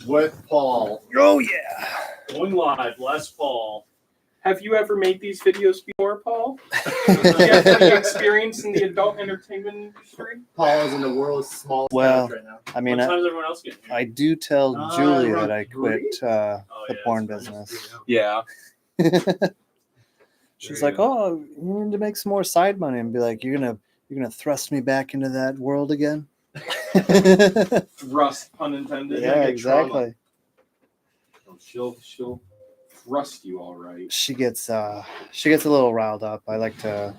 with Paul. Oh yeah. Going live, Les Paul. Have you ever made these videos before, Paul? Do you have any experience in the adult entertainment industry? Paul is in the world's smallest Well, house right now. I mean, What time is everyone else getting here? I do tell Julie around that I quit 3? the yeah, porn it's business. Yeah. She's There like, you "Oh, you need to make some more side money," and be like, "You're gonna thrust me back into that world again." Rust, pun intended. Yeah, exactly. Oh, she'll thrust you all right. She gets a little riled up. I like to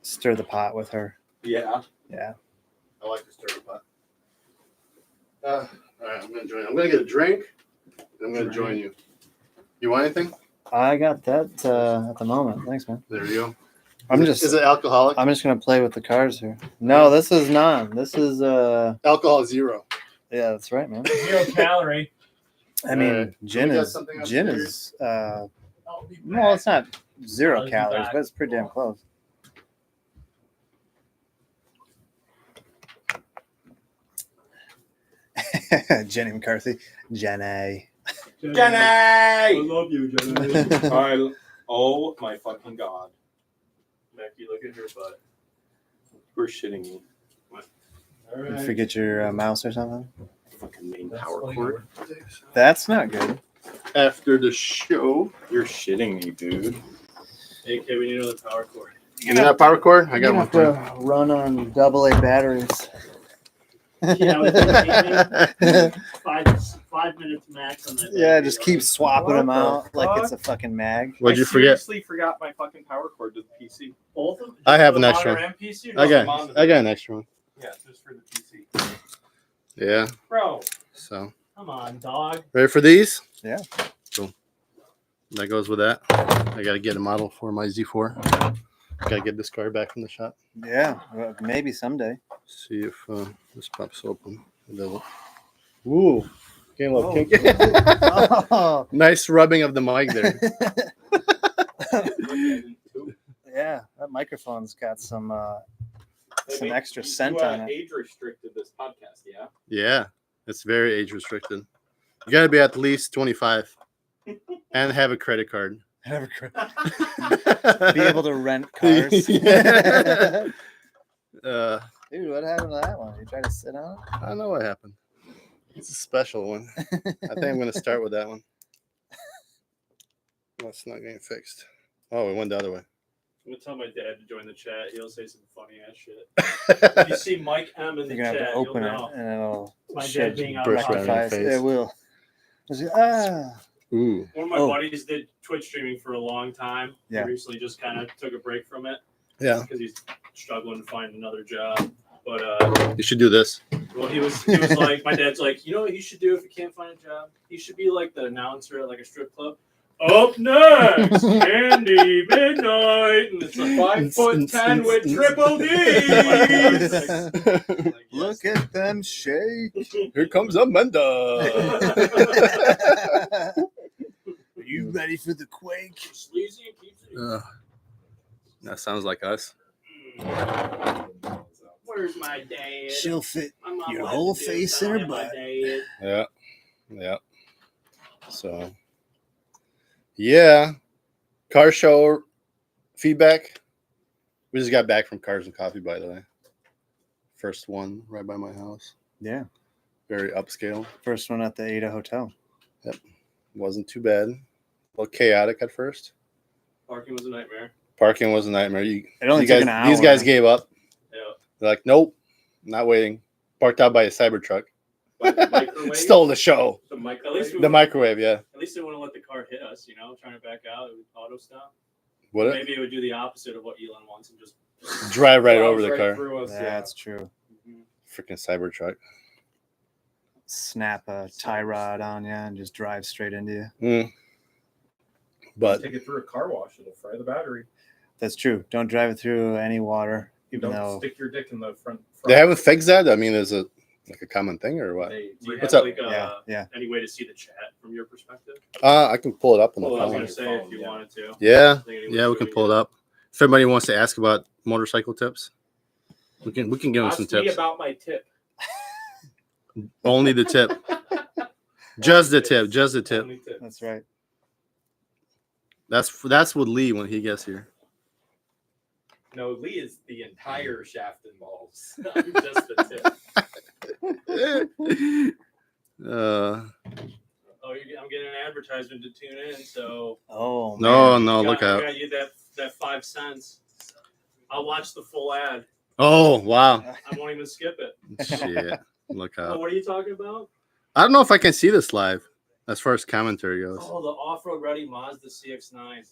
stir the pot with her. Yeah. Yeah. I like to stir the pot. All right, I'm gonna join you. I'm gonna get a drink. I'm gonna join you. You want anything? I got that at the moment. Thanks, man. There you go. Is it alcoholic? I'm just gonna play with the cards here. No, this is not. This is Alcohol 0. yeah, that's right, man. 0 calorie. I mean, Alright. gin We got is something gin upstairs? is I'll be back. well, it's not 0 I'll be calories, back. but it's pretty damn close. Jenny McCarthy, Jenny. Jenny! I love you, Jenny. Oh my fucking god. Mackie, look at her butt. We're shitting me. You forget your mouse or something? Fucking main power cord. That's not good. After the show. You're shitting me, dude. Hey, kid, we need another power cord. You got a power cord? I got one. You have to run on AA batteries. Yeah, with 5 minutes max on that. Yeah, just keep swapping them What the out like it's fuck? a fucking mag. What'd you I forget? seriously forgot my fucking power cord to the PC. Both of them? I have The an extra monitor one. and PC, or I just the monitor? got an extra one. Yeah, just for the PC. Yeah. Bro, So Come on, dog. ready for these? Yeah. Cool. That goes with that. I gotta get a model for my Z4. Gotta get this car back from the shop. Yeah, well, maybe someday. See if this pops open. It doesn't. Ooh, getting a little kinky. Oh, Nice rubbing of the mic there. yeah, that microphone's got some Hey, extra you, scent on it. Age restricted this podcast, yeah? Yeah, it's very age restricted. You gotta be at least 25 and have a credit card. Be able to rent cars. Yeah. Dude, what happened to that one? You tried to sit on it? I don't know what happened. It's a special one. I think I'm gonna start with that one. That's not getting fixed. Oh, it went the other way. I'm gonna tell my dad to join the chat. He'll say some funny ass shit. If you see Mike M in the You're gonna have chat, to open you'll it know. and it'll My dad shed being out Burst of right in your office. face. It will. Ah. Ooh. One of my Oh. buddies did Twitch streaming for a long time. Yeah. He recently just kind of took a break from it Yeah. because he's struggling to find another job. But You should do this. well, he was like, my dad's like, you know what you should do if you can't find a job? You should be like the announcer at like a strip club. Up next, Candy Midnight, and it's a 5'10" with triple D. Look at them shake. Here comes Amanda. Are you ready for the quake? Sleazy and keeps it. That sounds like us. Where's my dad? She'll fit My mom your wanted whole to do face it, in but her I butt. had my dad. Yeah. So, yeah. Car show feedback. We just got back from Cars and Coffee, by the way. First one right by my house. Yeah. Very upscale. First one at the Ada Hotel. Wasn't too bad. A little chaotic at first. Parking was a nightmare. Parking was a nightmare. It only You took guys, an hour. these guys gave up. Yeah. They're like, nope, not waiting. Parked out by a Cybertruck. But the microwave. Stole the show. The microwave. The microwave, yeah. At least they wouldn't let the car hit us, you know, trying to back out. It would auto stop. What? Maybe it would do the opposite of what Elon wants and just Drive right plows over the car. through us. That's true. Freaking Cybertruck. Snap a tie rod on you and just drive straight into you. Mm. But Take it through a car wash. It'll fry the battery. That's true. Don't drive it through any water. Even Even don't though stick your dick in the front. they haven't fixed that? I mean, is it like a common thing or what? Hey, do you What's have up? like yeah. any way to see the chat from your perspective? I can pull it up on the Well, I was phone. going to say if you wanted to. Yeah, I think anyone's yeah, we can doing pull it up. If anybody wants to ask about motorcycle tips, we can give them Ask some me tips. about my tip. Only the tip. Just the tip. Just the tip. Only tip. That's right. That's with Lee when he gets here. No, Lee is the entire shaft and balls. I'm just the tip. Oh, I'm getting an advertisement to tune in, so Oh No, man. no, I look out. got you that 5 cents. I'll watch the full ad. Oh, wow. I won't even skip it. Shit. Look Oh, out. what are you talking about? I don't know if I can see this live as far as commentary goes. Oh, the off-road ready Mazda CX-9.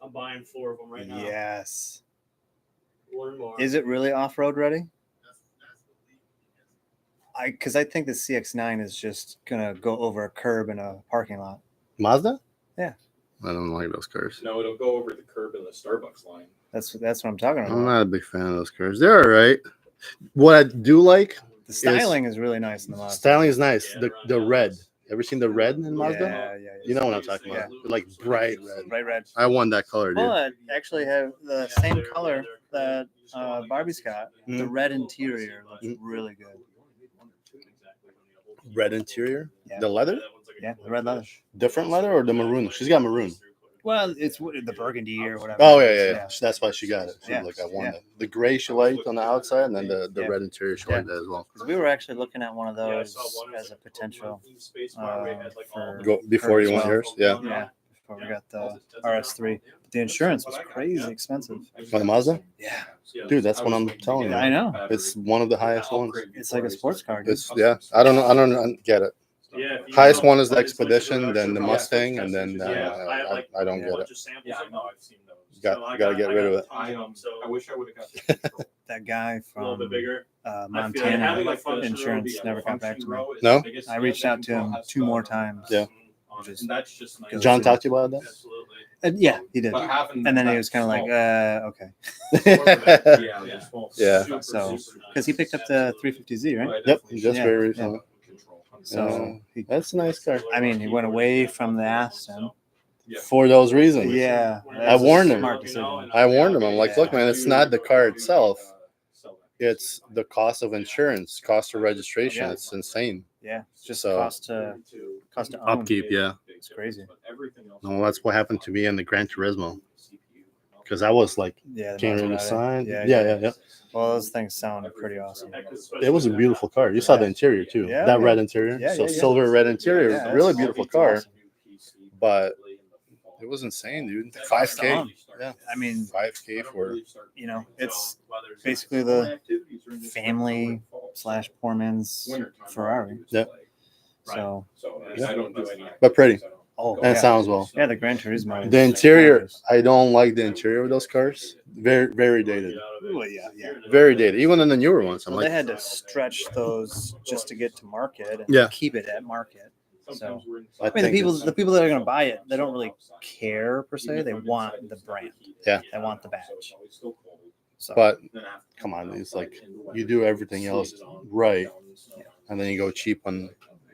I'm buying 4 of them right now. Yes. Learn more. Is it really off-road ready? Because I think the CX-9 is just gonna go over a curb in a parking lot. Mazda? Yeah. I don't like those cars. No, it'll go over the curb in the Starbucks line. That's what I'm talking I'm about. not a big fan of those cars. They're all right. What I do like, The styling is really nice in the Mazda. styling is nice. Yeah, The red. Ever seen the red in Mazda? Yeah. You know what I'm talking about. Yeah. Like bright red. Bright red. I won that color, dude. But actually have the same color that Barbie's got. The Mhm. red interior looks Mhm. really good. Red interior? Yeah. The leather? Yeah, the red leather. Different leather or the maroon? She's got maroon. Well, it's the burgundy or whatever. Oh, it yeah, is. yeah. That's why she got it. She Yeah. was like, I won Yeah. that. The gray she liked on the outside, and then the Yeah. red interior she Yeah. liked that as well. 'Cause we were actually looking at one of Yeah, I those saw one as a like potential. Space Bar, they had, like, all for- the- Go before you as want well. yours? Yeah. Yeah, before we got the RS3. But the insurance was crazy expensive. For the Mazda? Yeah, Dude, that's what I'm telling you. I know. It's one of the highest ones. It's like a sports car. Dude. It's I don't get it. Yeah, if you Highest know, one is the it's like Expedition, a then the production Mustang, process. and then Yeah, I had, like, I don't yeah. get bunch it. of samples Yeah, of them. I've seen those. Got- So I gotta get I rid of got it. two of them, so I wish I would have got the control. That guy a little from bit bigger. Montana having a function row insurance would be never a got back to me. No? I reached out to him 2 more times. Yeah. And that's just nice. John talked to you about Absolutely. And yeah, he did. But having And then he that was kind of like, small- okay, that? yeah, they're small. Yeah. Super, So, super nice. because he picked up the 350Z, right? But I Yep, definitely just Yeah, very yeah. recently. control. So he, That's a nice car. I mean, he went away from the Aston. For those reasons. Yeah, I that's a warned him. smart decision. I warned him. I'm like, look, man, it's not the car itself. Uh, It's the cost of insurance, cost of registration. Yeah. It's insane. Yeah, it's just So- cost to own. Upkeep, yeah. It's crazy. No, that's what happened to me in the Gran Turismo. Because I was like, Yeah, the can't read the Maserati. sign. Yeah, Yeah. Well, those things sound pretty awesome. It was a beautiful car. You saw the interior too. Yeah, That yeah. red interior. Yeah, So yeah, yeah. silver red interior. Yeah, Really that's- beautiful it's car. awesome. But it was insane, dude. 5K. Yeah. I mean, 5K for you know, it's basically the family/poor man's Ferrari. Yeah. So, Yeah. I don't do any. But pretty. oh, And it yeah. sounds well. Yeah, the Gran Turismo. The interior, I don't like the interior of those cars. Very, very dated. Well, yeah. Very dated. Even in the newer ones. I'm Well, they like, had to stretch those just to get to market and Yeah. keep it at market. So, I I mean, think the people that are going to buy it, they don't really care per se. They want the brand. Yeah. They want the badge. So, but come on, it's like you do everything else right, and then you go cheap on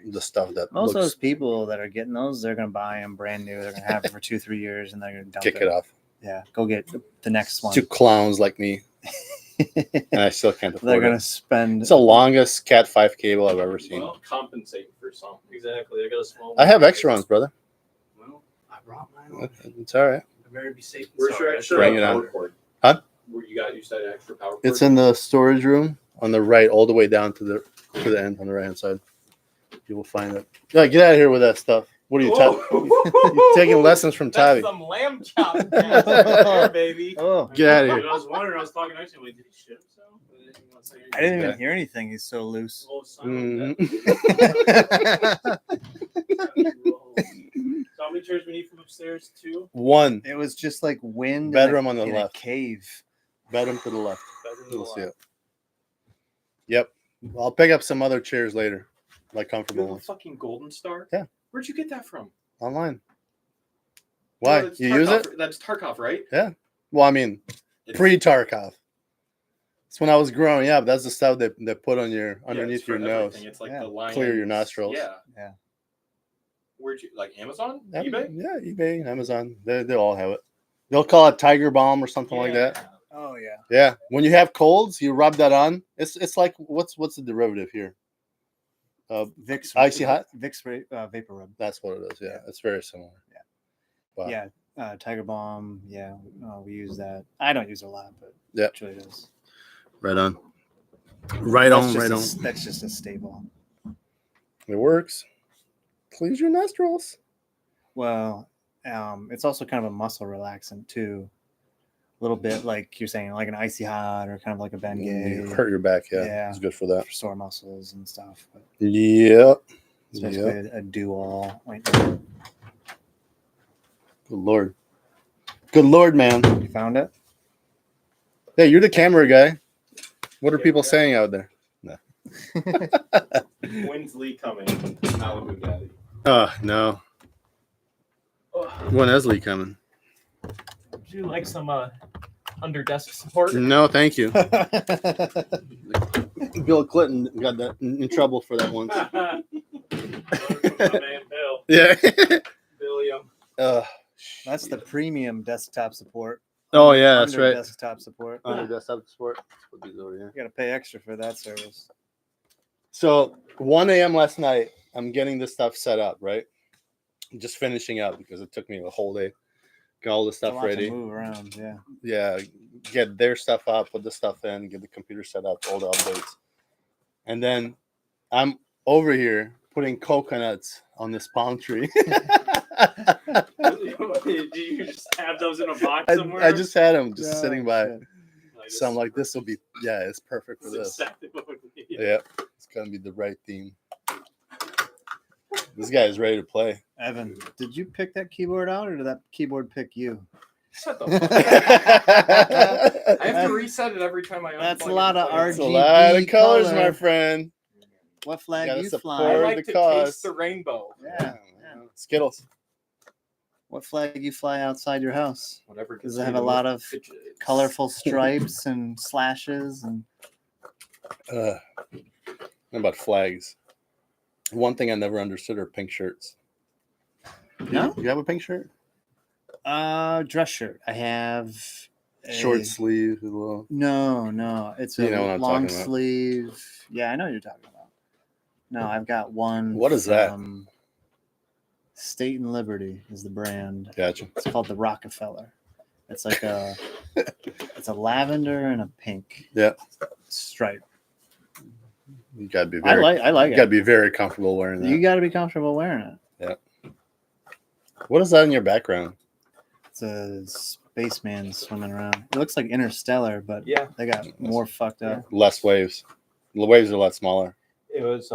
the stuff that most of looks those people that are getting those, they're going to buy them brand new. They're going to have it for 2-3 years, and they're going to dump kick it off. Yeah, go get the next one. To clowns like me, and I still can't They're afford going to it. spend. It's the longest Cat 5 cable I've ever seen. Well, compensate for something. Exactly. I got a small. I have extra ones, brother. Well, I brought mine. It's all right. I better be safe. Where's your extra Bring it power on. cord? Huh? Where you said extra power cord? It's in the storage room on the right, all the way down to the end on the right hand side. You will find it. Yeah, get out of here with that stuff. What are you, you're taking lessons from That's Tavi? some lamb chop, gas right there, baby. Oh, Get out of Dude, here. I was wondering. I was talking next to him. Like, did he shit himself? I didn't even hear anything. He's so loose. Oh, son of a Mhm. bitch. So how many chairs we need from upstairs? 2. One It was just like wind. Bedroom in on the a left. cave. bedroom to the left. Bedroom to You'll the see left. it. Yep. I'll pick up some other chairs later, like You comfortable have a ones. fucking golden star? Yeah. Where'd you get that from? Online. Why? No, that's You use it? Tarkov- That's Tarkov, right? Well, I mean, It's- pre-Tarkov. It's when I was growing up. That's the stuff they put on your Yeah, it's underneath for your nose. everything. It's like Yeah. the lions. Clear your nostrils. Yeah. Yeah. Where'd you like Amazon? Yeah, eBay? Yeah, eBay, Amazon. They all have it. They'll call it Tiger Balm or something like that. Oh yeah. Yeah. When you have colds, you rub that on. It's like what's the derivative here? Vicks Icy Hot? Vicks Vapor Rub. That's what it is. Yeah, Yeah. it's very similar. Yeah. Wow. Yeah, Tiger Balm. Yeah, we use that. I don't use it a lot, but Yeah. Julie does. Right on. Right That's on. just Right a- on. That's just a staple. It works. Cleans your nostrils. Well, it's also kind of a muscle relaxant too. A little bit like you're saying, like an Icy Hot or kind of like a You Bengay hurt your back. Yeah, Yeah. it's good for that. for sore muscles and stuff. But Yep. it's basically Yep. a do-all ointment. Good Lord. Good Lord, man. You found it? Hey, you're the camera guy. What are Yeah, people yeah. saying out there? When's Lee coming? Malibu Daddy. No. Oh, When is Lee coming? would you like some under desk support? No, thank you. Bill Clinton got that in trouble for that once. My man Bill. Yeah. William. That's the premium desktop support. Oh, yeah, that's Under right. Desktop support. Under desktop support. What these over here. You got to pay extra for that service. So 1 a.m. last night, I'm getting this stuff set up, right? Just finishing up because it took me a whole day. Got all the It's a stuff lot to ready. move around. Yeah. Yeah, get their stuff up, put the stuff in, get the computer set up, all the updates. And then I'm over here putting coconuts on this palm tree. Did you just have those in a box somewhere? I just had them just Yeah, sitting by. shit. Like, So I'm like, this will be, it's perfect for this is this. exactly what we need. Yeah, it's going to be the right theme. This guy is ready to play. Evan, did you pick that keyboard out or did that keyboard pick you? Shut the fuck up. I have to reset it every time I unplug That's a and lot of plug it. It's a lot of RGB colors, color. my friend. What You flag gotta you support I fly? like the to cause. taste the rainbow. Yeah. Skittles. What flag you fly outside your house? Whatever. Does gets it me have the a lot most of fidgets. colorful stripes and slashes and How about flags? One thing I never understood are pink shirts. No? You have a pink shirt? dress shirt? I have a- Short sleeve. A little. No, it's a You know what I'm long talking about. sleeve. Yeah, I know what you're talking about. No, I've got one. What is that? from State and Liberty is the brand. Gotcha. It's called the Rockefeller. It's like it's a lavender and a pink. Yeah. Stripe. You gotta be I very. like You gotta it. be very comfortable wearing that. You got to be comfortable wearing it. What is that in your background? It's a spaceman swimming around. It looks like Interstellar, but Yeah, they got more fucked up. Less waves. The waves are a lot smaller. it was.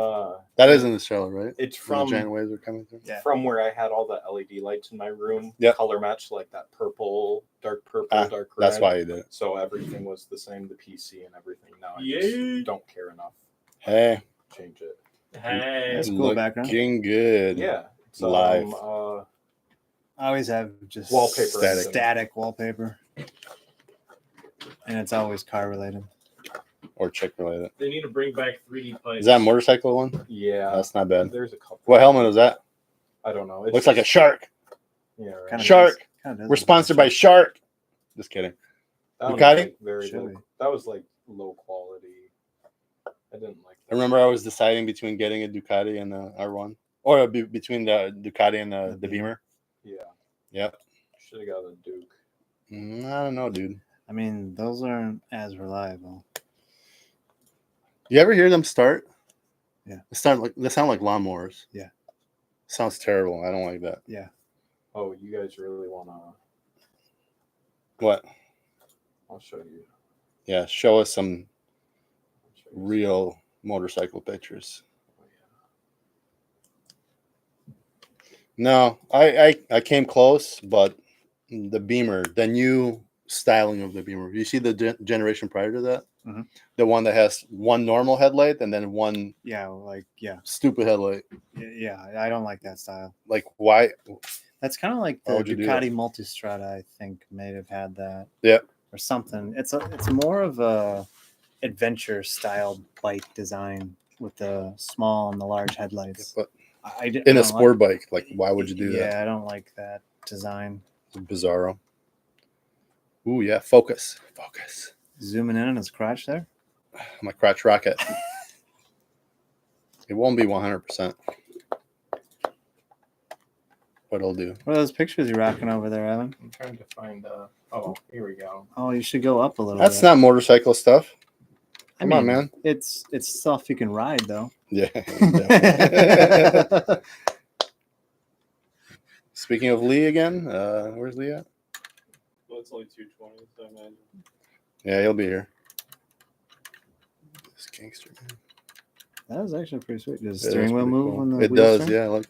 That is in the show, right? It's Where the from giant waves are coming through. Yeah. from where I had all the LED lights in my room. Yeah. Color match like that purple, dark purple, Ah, dark red. That's why you did it. So everything was the same, the PC and everything. Now I Yay. just don't care enough. Hey, Change it. Hey, That's cool background. looking good. Yeah. It's, Live. I always have just Wallpaper. static wallpaper, and it's always car related. Or chick related. they need to bring back 3D pipes. Is that a motorcycle one? Yeah. That's not bad. There's a couple. What helmet is that? I don't know. It's Looks like a just- shark. Yeah, right. Kinda Shark. does- kinda does We're look sponsored like by Shark. Just kidding. That one Ducati? was, like, very Should low. be. That was like low quality. I didn't like I remember I was deciding between getting a Ducati and the R1. Or between the Ducati and the Beamer. Yeah. Yep. Should have got a Duke. I don't know, dude. I mean, those aren't as reliable. You ever hear them start? Yeah. They sound like lawnmowers. Yeah. Sounds terrible. I don't like that. Yeah. Oh, you guys really wanna? What? I'll show you. Yeah, show us some I'll show you. real motorcycle pictures. Oh, yeah. No, I came close, but the Beamer, the new styling of the Beamer. You see the generation prior to that? Mhm. The one that has one normal headlight and then one Yeah, like stupid headlight. yeah. I don't like that style. Like, why? That's kind of like Why the would you do Ducati Multistrada. I think may have had that. Yeah. Or something. It's more of a adventure style bike design with the small and the large headlights. But I in a don't sport bike, like, why would you do Yeah, that? I don't like that design. It's bizarro. Ooh, yeah. Focus. Zooming in on his crotch there. My crotch rocket. It won't be 100%, but it'll do. What are those pictures you're rocking over there, Evan? I'm trying to find. Oh, here we go. Oh, you should go up a little That's bit. not motorcycle stuff. I Come mean, on, man. It's stuff you can ride, though. Yeah. Definitely. Speaking of Lee again, where's Lee at? Well, it's only 220, so I imagine. Yeah, he'll be here. This gangster, man. That was actually pretty sweet. Does the It steering is wheel pretty move cool. when the It wheels does, turn? yeah. Look,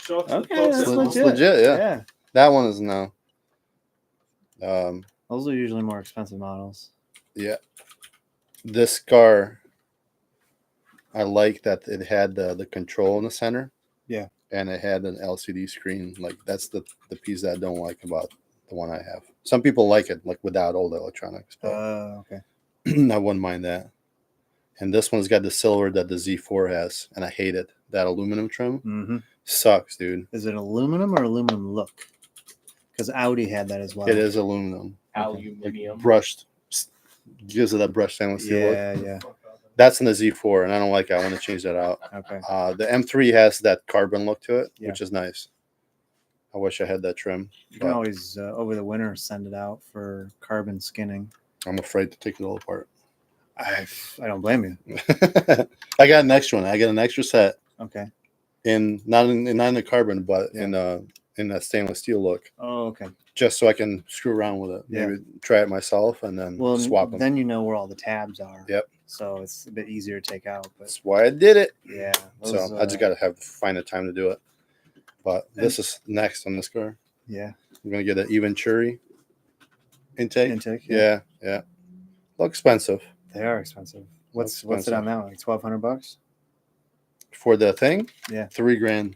Show off to the Okay, folks that's at It's home. legit. legit, yeah. That one is no. Those are usually more expensive models. Yeah. This car, I like that it had the control in the center. Yeah. And it had an LCD screen. Like that's the piece that I don't like about the one I have. Some people like it, like without all the electronics, but Okay. I wouldn't mind that. And this one's got the silver that the Z4 has, and I hate it. That aluminum trim Mm-hmm. sucks, dude. Is it aluminum or aluminum look? Because Audi had that as well. It is aluminum. Aluminium. Brushed. Gives it that brushed stainless steel look. Yeah. That's in the Z4, and I don't like it. I want to change that out. Okay. The M3 has that carbon look to it, Yeah. which is nice. I wish I had that trim. You can but always over the winter send it out for carbon skinning. I'm afraid to take it all apart. I don't blame you. I got an extra one. I got an extra set Okay. not in the carbon, but Yeah. in that stainless steel look, Oh, okay. just so I can screw around with it. Yeah. Maybe try it myself and then Well, swap them. then you know where all the tabs are. Yep. So it's a bit easier to take out. But That's why I did it. yeah. So I just got to find the time to do it. But this is next on this car. Yeah. I'm gonna get an even cherry intake. Intake. Yeah. Look expensive They are expensive. What's it expensive. on that one? Like $1,200? for the thing. Yeah. $3,000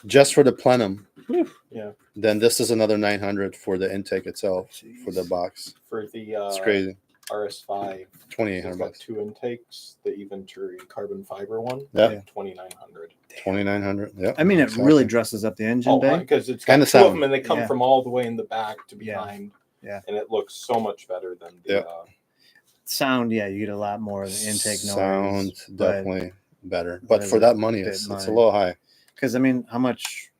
just for the plenum. Whew. Yeah. Then this is another 900 for the intake itself for the box. For the It's crazy. RS5, 2,800 it's got bucks. 2 intakes. The Eventuri carbon fiber one, Yeah. 2,900. 2,900. Yeah. I mean, it exactly. really dresses up the engine bay. because it's And got the two of sound. them, and they come Yeah. from all the way in the back to Yeah. behind. Yeah. And it looks so much better than the. Yep. Sound, yeah, you get a lot more of the intake noise. Sound but- definitely better, but but it's for a that money, bit it's a money. little high. Because I mean, how much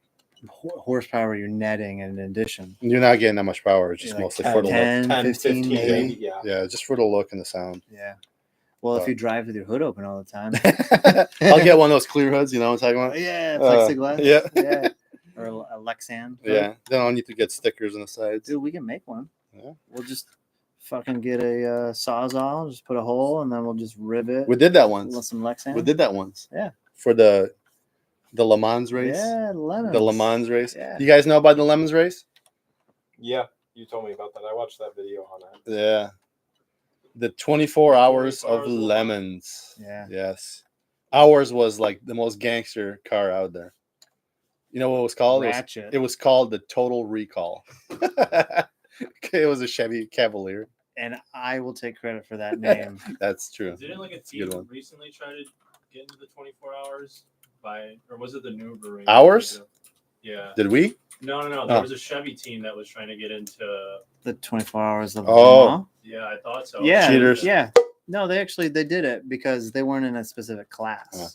horsepower you're netting in addition? You're not getting that much power. It's just Like mostly 10, for the look. 10, 10, 15 maybe. yeah. Yeah, just for the look and the sound. Yeah. Well, if But- you drive with your hood open all the time. I'll get one of those clear hoods. You know what I'm talking Oh, about? yeah, Uh, plexiglass. yeah. Yeah. Or a Lexan. hood. Yeah. Then I'll need to get stickers on the sides. Dude, we can make one. Yeah. We'll just fucking get a Sawzall, just put a hole, and then we'll just rivet We did that with once. some Lexan. We did that once. Yeah. For the Le Mans race. Yeah, lemons. The Le Mans race. Yeah. You guys know about the Lemons race? Yeah, you told me about that. I watched that video on it. Yeah. The 24 hours 24 of hours of Le lemons. Yeah. Yes. Ours was like the most gangster car out there. You know what it was called? Ratchet. It was called the Total Recall. It was a Chevy Cavalier. And I will take credit for that name. That's true. Didn't like a a good team one. recently try to get into the 24 hours or was it the Nuber race? Ours? Yeah. Did we? No. There Oh. was a Chevy team that was trying to get into. The 24 hours of Oh. Le Mans. Yeah, I thought so. Yeah, Cheaters. yeah. No, they did it because they weren't in a specific class. Huh.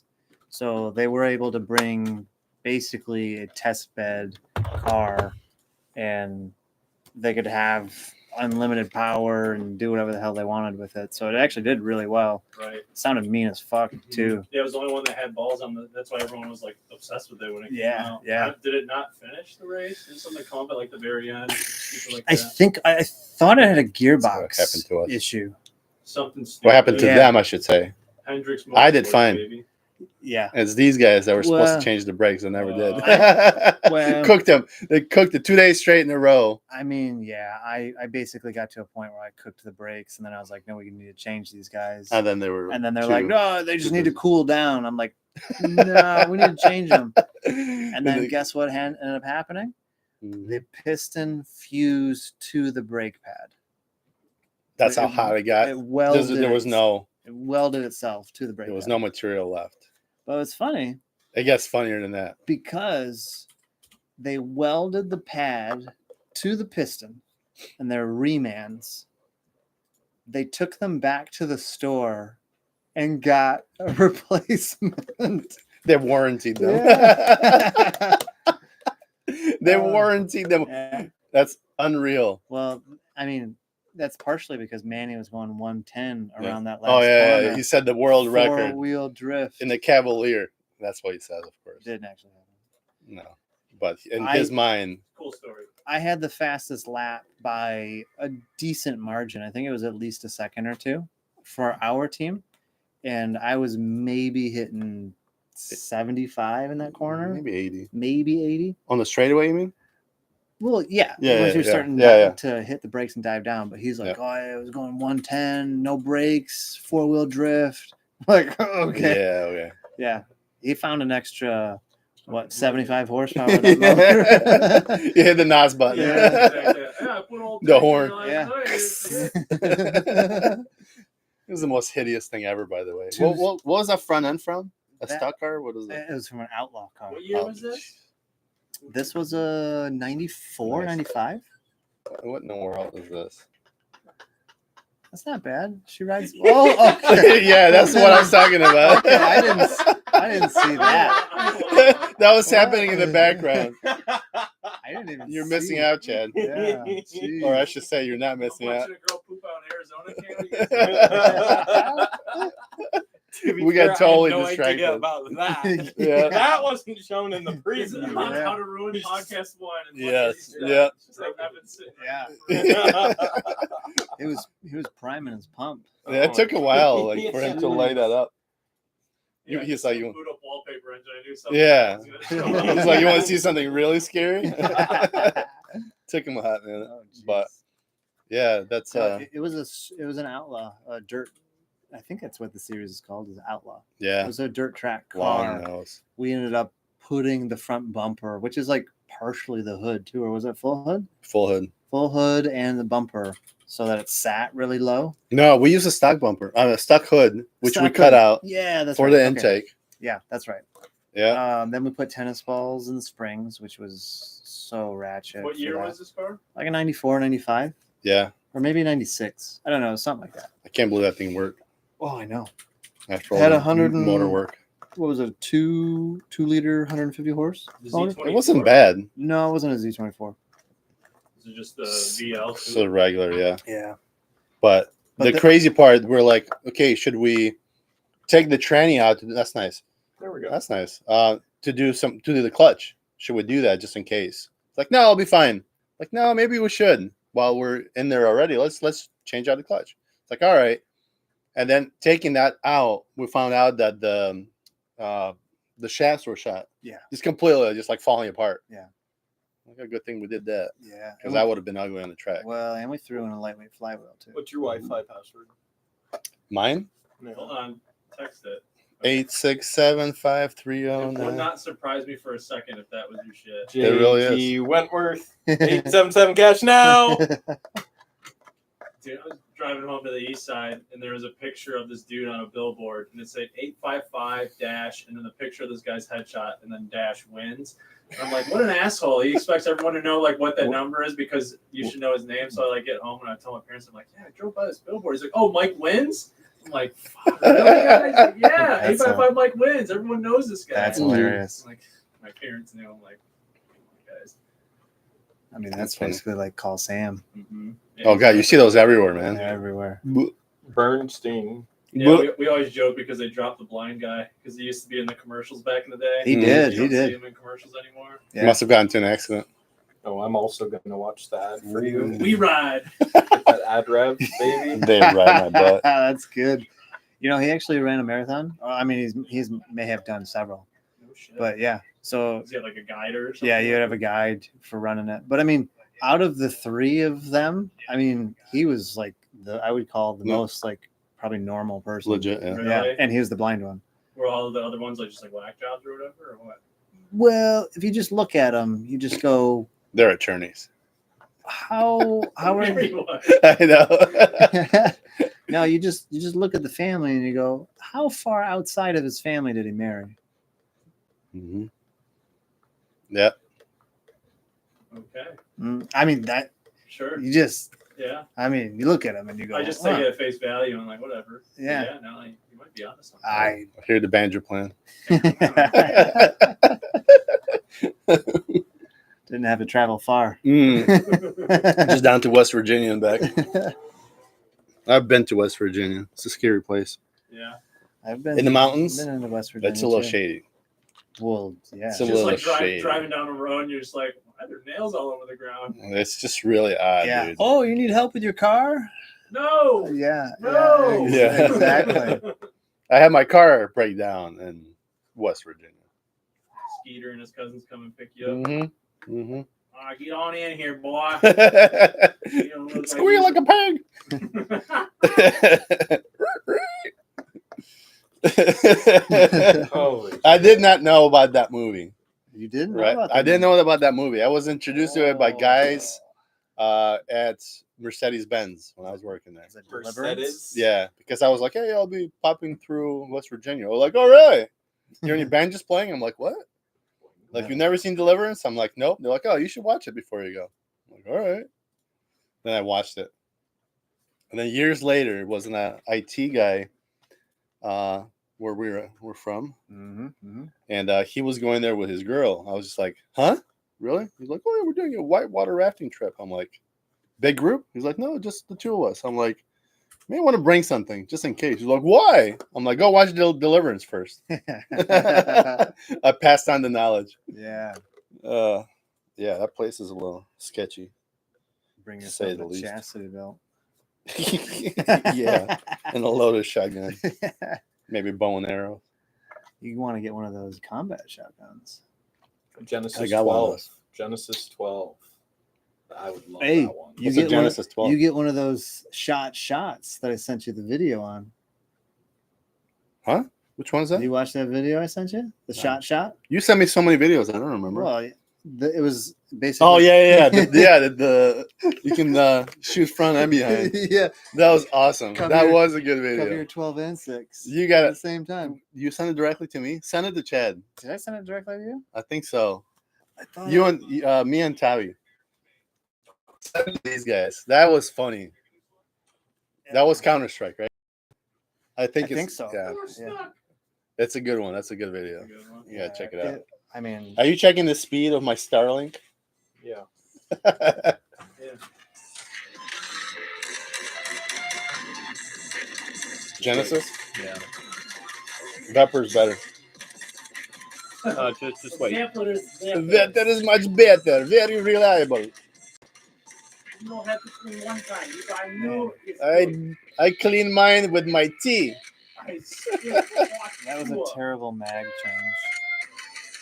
So they were able to bring basically a test bed car and they could have unlimited power and do whatever the hell they wanted with it. So it actually did really well. Right. It sounded mean as fuck too. Yeah, it was the only one that had balls on the. That's why everyone was like obsessed with it when it came Yeah, out. yeah. Did it not finish the race? Did something come up at like the very end? Something like I that? think I thought it had a what gearbox happened to us. issue. Something stupid. What happened to Yeah. them, I should say. Hendrix I did Motorsports, fine. baby. Yeah. It's these guys that were supposed Well- to change the brakes and never did. well- Cooked them. They cooked it 2 days straight in a row. I mean, yeah, I basically got to a point where I cooked the brakes and then I was like, no, we need to change these guys. And then they were. And then they're too- like, no, they just need to cool down. I'm like, no, we need to change them. And then they- guess what ended up happening? Mhm. The piston fused to the brake pad. That's how hot it got. It welded. There was no. It welded itself to the brake. There was pad. no material left. But it's funny It gets funnier than that. because they welded the pad to the piston, and they're remans. They took them back to the store and got a replacement. They warranted them. Yeah. They warranted them. Yeah. That's unreal. Well, I mean, that's partially because Manny was going 110 around that last Oh yeah, corner. yeah, he said the world record Four-wheel drift. in the Cavalier. That's what he says, of course. Didn't actually happen. No, but in his mind, Cool story. I had the fastest lap by a decent margin. I think it was at least a second or two for our team. And I was maybe hitting 75 in that corner. maybe 80 Maybe 80. on the straightaway. You mean? Well, yeah. Yeah, once yeah, you're yeah. starting Yeah, to hit the brakes and dive down. But he's like, Yeah. oh, I was going 110, no brakes, four-wheel drift. Like, okay. Yeah, okay. Yeah. He found an extra, 75 horsepower on that motor. You hit the NOS button. Yeah. Exactly. Yeah, I put all The horn. Yeah. It was the most hideous thing ever, by the way. What was that front end from? A That- stock car? What is it? It was from an Outlaw car. What year was this? This was a 94, Nice. 95. What in the world is this? That's not bad. She rides. Oh, okay. Yeah, that's what I was talking about. Okay, I didn't see that. That was happening in the background. I didn't even. You're see missing it. out, Chad. Yeah. Jeez. Or I should say, you're not missing out. Watching a girl poop out in Arizona, To be We got fair, I had totally no idea distracted. about that. Yeah. That wasn't shown in the preview. Yeah. How to ruin podcast one. And Yes, one yeah. Just like I've been sitting Yeah. He was priming his pump. Yeah, it took a while for him to light that up. Yeah, He's like, you, boot up wallpaper engine. I knew something. yeah. was gonna show up. He's like, you want to see something really scary? Took him a hot minute, Oh, jeez. but yeah, that's it was an Outlaw, a dirt. I think that's what the series is called, is Outlaw. It yeah, was a dirt track long car. nose. We ended up putting the front bumper, which is like partially the hood too, or was it full hood? Full hood. Full hood and the bumper, so that it sat really low. No, we use a stock bumper, a stock hood, which we Stock cut hood. out Yeah, that's for right. the Okay. intake. Yeah, that's right. Yeah, Then we put tennis balls in the springs, which was so ratchet. What for year that. was this car? Like a 94, 95, yeah. or maybe 96. I don't know, something like that. I can't believe that thing worked Oh, I know. after all Had the 100 and- motor work. What was it? 2-liter, 150 horse? The motor? Z24? It wasn't bad. No, it wasn't a Z24. Is it just the VL? So regular, yeah. Yeah. But But the crazy part, we're like, okay, should we take the tranny out? That's nice. There we go. That's nice. To do the clutch. Should we do that just in case? It's like, no, I'll be fine. Like, no, maybe we should. While we're in there already, let's change out the clutch. It's like, all right. And then taking that out, we found out that the shafts were shot. Yeah. Just completely, just like falling apart. Yeah. Like a good thing we did that, Yeah. because that would have been ugly on the track. Well, and we threw in a lightweight flywheel too. What's your Wi-Fi password? Mine, Hold on. Text it. 8675309. It would not surprise me for a second if that was your shit. It really is. JT Wentworth, 877 cash now. Dude, I was driving home to the east side, and there was a picture of this dude on a billboard, and it said 855 dash, and then the picture of this guy's headshot, and then dash wins. And I'm like, what an asshole! He expects everyone to know like what that number is because you should know his name. So I like get home and I tell my parents, I'm like, yeah, I drove by this billboard. He's like, oh, Mike wins. I'm like, fuck, really, guys? Like, yeah, That's 855 Mike wins. Everyone knows this guy. That's I'm like- hilarious. Like my parents knew. I'm like, come on, guys. I mean, that's That's funny. basically like Call Sam. Mm-hmm. Oh god, you see those everywhere, man. They're everywhere. Bernstein. Yeah, we always joke because they dropped the blind guy because he used to be in the commercials back in the day. He Mhm. did. You He don't see did. him in commercials anymore. Yeah. Must have gotten to an accident. Oh, I'm also going to watch that for you. We ride. That ad rev, baby. They ride my butt. That's good. You know, he actually ran a marathon. I mean, he's may have done several, No shit. but yeah. So Does he have like a guider or something? yeah, you would have a guide for running it. But I mean, out of the three of them, I mean, he was like I would call the Yeah. most like probably normal person. Legit, yeah. Really? Yeah, and he was the blind one. Were all the other ones like just like whack jobs or whatever, or what? Well, if you just look at him, you just go, They're attorneys. how are Very what? I know. no, you just look at the family and you go, how far outside of his family did he marry? hmm Yep. Okay, I mean, that sure. you just Yeah. I mean, you look at them and you go, I just "Huh." take it at face value and like whatever. Yeah. No, you might be onto something. I I hear the banjo playing. didn't have to travel far. Just down to West Virginia and back. I've been to West Virginia. It's a scary place. Yeah. I've been In the mountains? Been into West Virginia. It's a little too. shady. Well, yeah. It's a Just little like shady. driving down a road and you're just like, why are there nails all over the ground? It's just really odd, Yeah. dude. Oh, you need help with your car? No. Yeah. No. Yeah. Exactly. I had my car break down in West Virginia. Skeeter and his cousins come and pick you up. Mm-hmm. Mm-hmm. All right, get on in here, boy. You don't look Squeal like a pig. Holy I did not know about that movie. You didn't know Right? about I that didn't movie? know about that movie. I was introduced to it by guys at Mercedes Benz when I was working there. Is it Deliverance? Mercedes. Yeah, because I was like, hey, I'll be popping through West Virginia. They're like, all right. You hear any banjos playing? I'm like, what? Like, Yeah. you've never seen Deliverance? I'm like, nope. They're like, oh, you should watch it before you go. I'm like, all right. Then I watched it. And then years later, it was an IT guy where we're from. Mm-hmm. Mm-hmm. And he was going there with his girl. I was just like, huh? Really? He's like, oh, yeah, we're doing a whitewater rafting trip. I'm like, big group? He's like, no, just the two of us. I'm like, may want to bring something just in case. He's like, why? I'm like, go watch Deliverance first. I passed on the knowledge. Yeah. Yeah, that place is a little sketchy. Bring To say yourself the a least. chastity belt. Yeah, and a loaded shotgun, maybe bow and arrow. You want to get one of those combat shotguns. Genesis I got one of 12. those. Genesis 12. I would love Hey, that one. you What's a get Genesis 12? You get one of those shots that I sent you the video on. Huh? Which one is that? Did you watch that video I sent you? The No. shot? You sent me so many videos. I don't remember. Well, it was basically. Oh yeah. The you can shoot front and behind. Yeah. That was awesome. Cover that your- was a good Cover video. your 12 and 6. You got at the it. same time. You sent it directly to me. Send it to Chad. Did I send it directly to you? I think so. I thought You and me and Tavi. Send it to these guys. That was funny. That was Counter Strike, right? I think so. Yeah, We're stuck. it's a good one. That's a good video. That's a good one. You gotta check it out. I mean, Are you checking the speed of my Starlink? Yeah. Genesis? Yeah. Vepper's better. Just wait. Sampler is That is much better. Very reliable. You don't have to clean one time. You buy new. It's good. I clean mine with my tea. I still want that was to. a terrible mag change.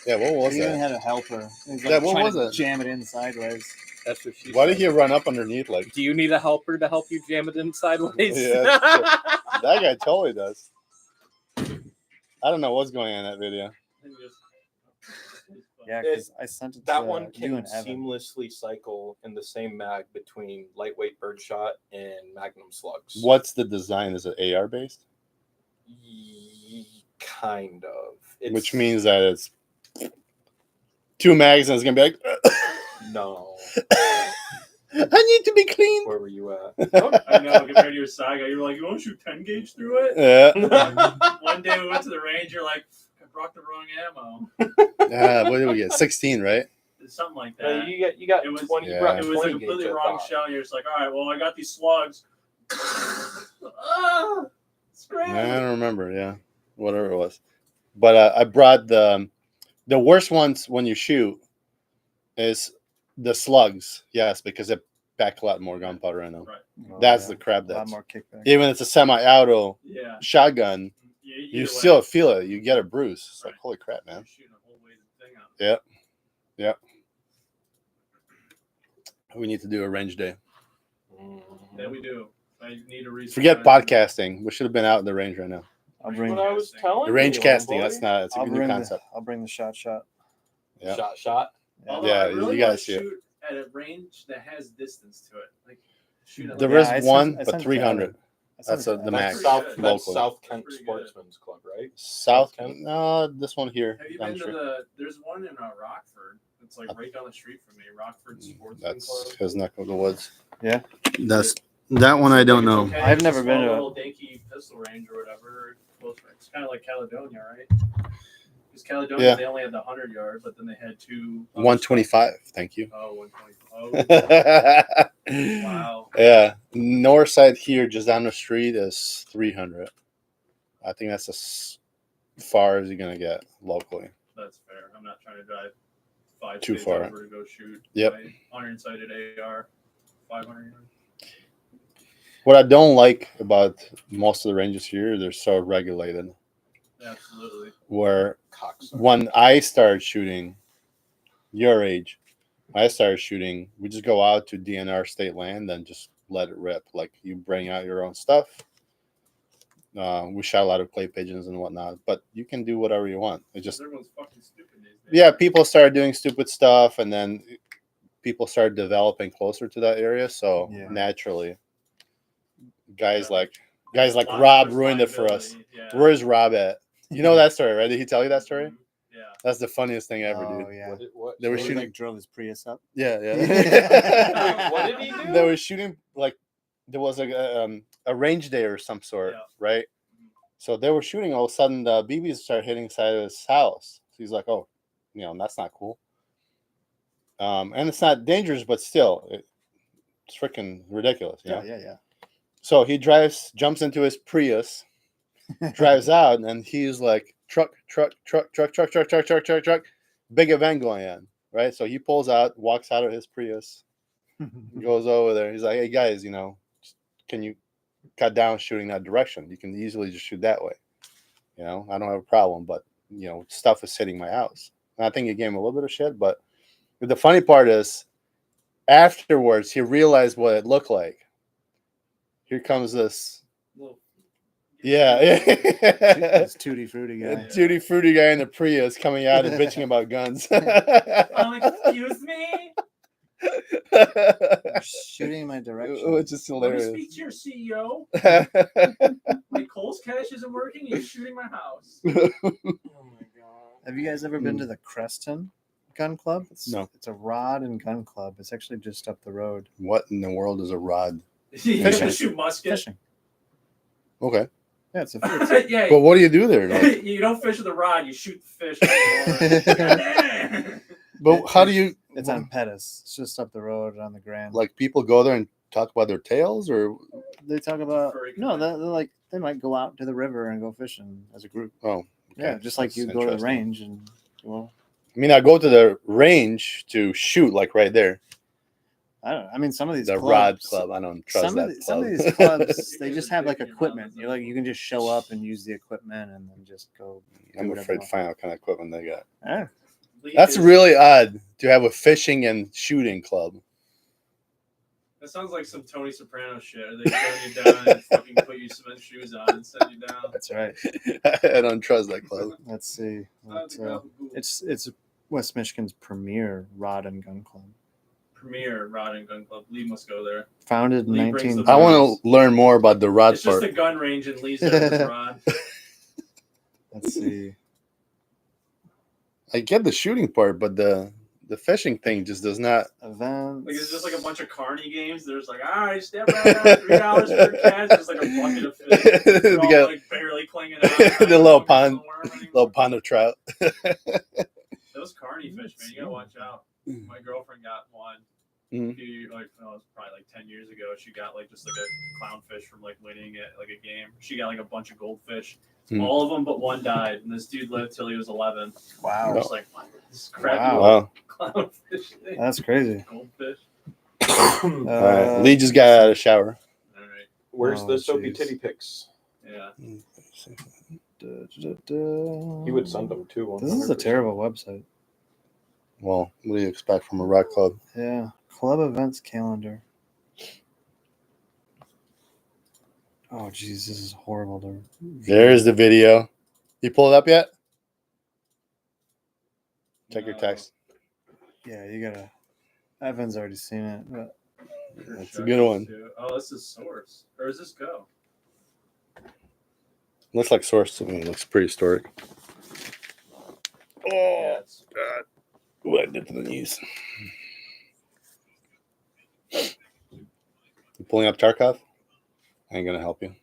Yeah, what was He even that? had a helper. He was Yeah, what trying was to it? Jam it in sideways. That's what she Why said. did he run up underneath like? Do you need a helper to help you jam it in sideways? Yeah, that guy totally does. I don't know what's going on in that video. Yeah, because I sent it That to one you can and Evan. seamlessly cycle in the same mag between lightweight birdshot and magnum slugs. What's the design? Is it AR based? Kind of. It's, Which means that it's 2 mags and it's gonna be like, no. I need to be clean. Where were you at? I know, compared to your Saga, you were like, you want to shoot 10 gauge through it? Yeah. One day we went to the range, you're like, I brought the wrong ammo. What did we get? 16, right? Something like that. you got It was- 20. Yeah. you brought It was a 20 completely gauge, I wrong thought. shell. You're just like, all right, well, I got these slugs. Scram. I don't remember. Yeah, whatever it was. But I brought the worst ones when you shoot is the slugs. Yes, because it pack a lot more gunpowder in them. Right. Oh, That's yeah. the crap. A lot That's more kickback. even it's a semi-auto Yeah. shotgun. You Either still way, feel it. You get a bruise. It's like Right. holy crap, you're man. shooting a whole ways of thing out. We need to do a range day. Yeah, we do. I need to research. Forget podcasting. We should have been out in the range right now. I'll bring. What I was telling The range you, casting. homeboy. That's not. It's a I'll new bring concept. I'll bring the shot. Yeah. Shot. Yeah. Although Yeah, I really you want guys to shoot. shoot at a range that has distance to it. Like shoot at There like, is I sent- one, I but sent 300. That's the That's max. pretty good. That's locally. South That's Kent pretty Sportsman's Club, right? South. Kent? No, this one here. Have you down been the to street. there's one in Rockford. It's like right down the street from me. Rockford Sportsman That's Club. his neck of the woods. Yeah. That's that one. I don't It's know. okay. I've It's never a been small to it. little dinky pistol range or whatever. It's kind of like Caledonia, right? Because Caledonia, Yeah. they only had the 100-yard, but then they had two. 125. Thank you. Oh, 125. Oh, wow. Yeah. North side here, just down the street, is 300. I think that's as far as you're gonna get locally. That's fair. I'm not trying to drive 5 Too states far. over to go shoot. Yep. My 100-sighted AR, 500 yards. What I don't like about most of the ranges here, they're so regulated. Absolutely. Where Cocksucker. when I started shooting, your age, I started shooting. We just go out to DNR state land and just let it rip. Like you bring out your own stuff. We shot a lot of clay pigeons and whatnot, but you can do whatever you want. It just Everyone's fucking stupid these days. yeah, people started doing stupid stuff, and then people started developing closer to that area. So Yeah. naturally, guys Yeah. like Lot Rob less ruined it for us. liability, Yeah. Where's Rob at? You know that story, right? Did he tell you that story? Mhm. Yeah. That's the funniest thing ever, Oh, dude. yeah. What? They were He, shooting. like drove his Prius up. Yeah, Yeah. What did he do? They were shooting like there was a range day or some sort, Yeah. right? So they were shooting. All of a sudden, the BBs start hitting side of his house. So he's like, "Oh, that's not cool." And it's not dangerous, but still, it's freaking ridiculous. You know? Yeah. So he jumps into his Prius, drives out, and he's like, truck, big event going on, right? So he pulls out, walks out of his Prius, goes over there. He's like, hey guys, can you cut down shooting that direction? You can easily just shoot that way. I don't have a problem, but stuff is hitting my house. And I think he gave him a little bit of shit, but the funny part is afterwards he realized what it looked like. Here comes this. Well, Yeah. This Tutti Frutti guy. Tutti Frutti guy in the Prius coming out and bitching about guns. Excuse me. You're shooting in my direction. Which is Let me hilarious. speak to your CEO. My Kohl's cash isn't working. And he's shooting my house. Oh my god. Have you guys ever been to the Creston Gun Club? No. It's a rod and gun club. It's actually just up the road. What in the world is a rod? You Fishing. shoot musket. Fishing. Okay. Yeah, it's Yeah. But what do you do there? Like, You don't fish with a rod. You shoot the fish. but how do you? It's on Pettis. It's just up the road on the Grand. Like people go there and talk about their tails, or They talk about Furry no, community. they might go out to the river and go fishing as a group. oh, Yeah, just like That's you go to the interesting. range and well, I mean, I go to the range to shoot, like right there. I don't know. I mean, some of these The clubs, rod club. I don't trust some that of club. these clubs, they You just can have like dig your equipment. mouth You're like you can just show up and use the equipment and then just go. I'm whatever afraid you to find out what kind of equipment they got. want. That's really odd to have a fishing and shooting club. That sounds like some Tony Soprano shit. They send you down and fucking put you cement shoes on and send you down. That's right. I don't trust that club. Let's see. Sounds like a cool It's West Michigan's premier rod and gun club. premier rod and gun club. Lee must go there. Founded in Lee brings 19. the I want to learn more about the rod It's just part. a gun range and Lee's there with his rod. Let's see. I get the shooting part, but the fishing thing just does not. Events. Like it's just like a bunch of carny games. There's like, all right, step right out, $3 for a catch. There's like a bucket of fish. They're They all got like barely clinging out. the little pond, Little little pond of trout. Those carny fish, man, you gotta watch out. My girlfriend got one. Mhm. It was probably like 10 years ago. She got like just like a clownfish from like winning at like a game. She got like a bunch of goldfish. Mhm. All of them but one died, and this dude lived till he was 11. I Wow. was like, what? This crappy Wow. Wow. clownfish thing. That's crazy. Goldfish. All right. Lee just got out of the shower. All right. Where's Oh, the soapy jeez. titty pics? Yeah. He would send them too. This is a 100%. terrible website. Well, what do you expect from a rock club? Yeah. Club events calendar. Oh, geez, this is horrible. To There's the video. You pull it up yet? Check your No. text. Yeah, you gotta. Evan's already seen it, but That's a good one. Oh, this is Source. Or is this Go? Looks like Source to me. It looks prehistoric. Yeah, Oh, it's, God. What I did to the knees. You pulling up Tarkov? I ain't going to help you.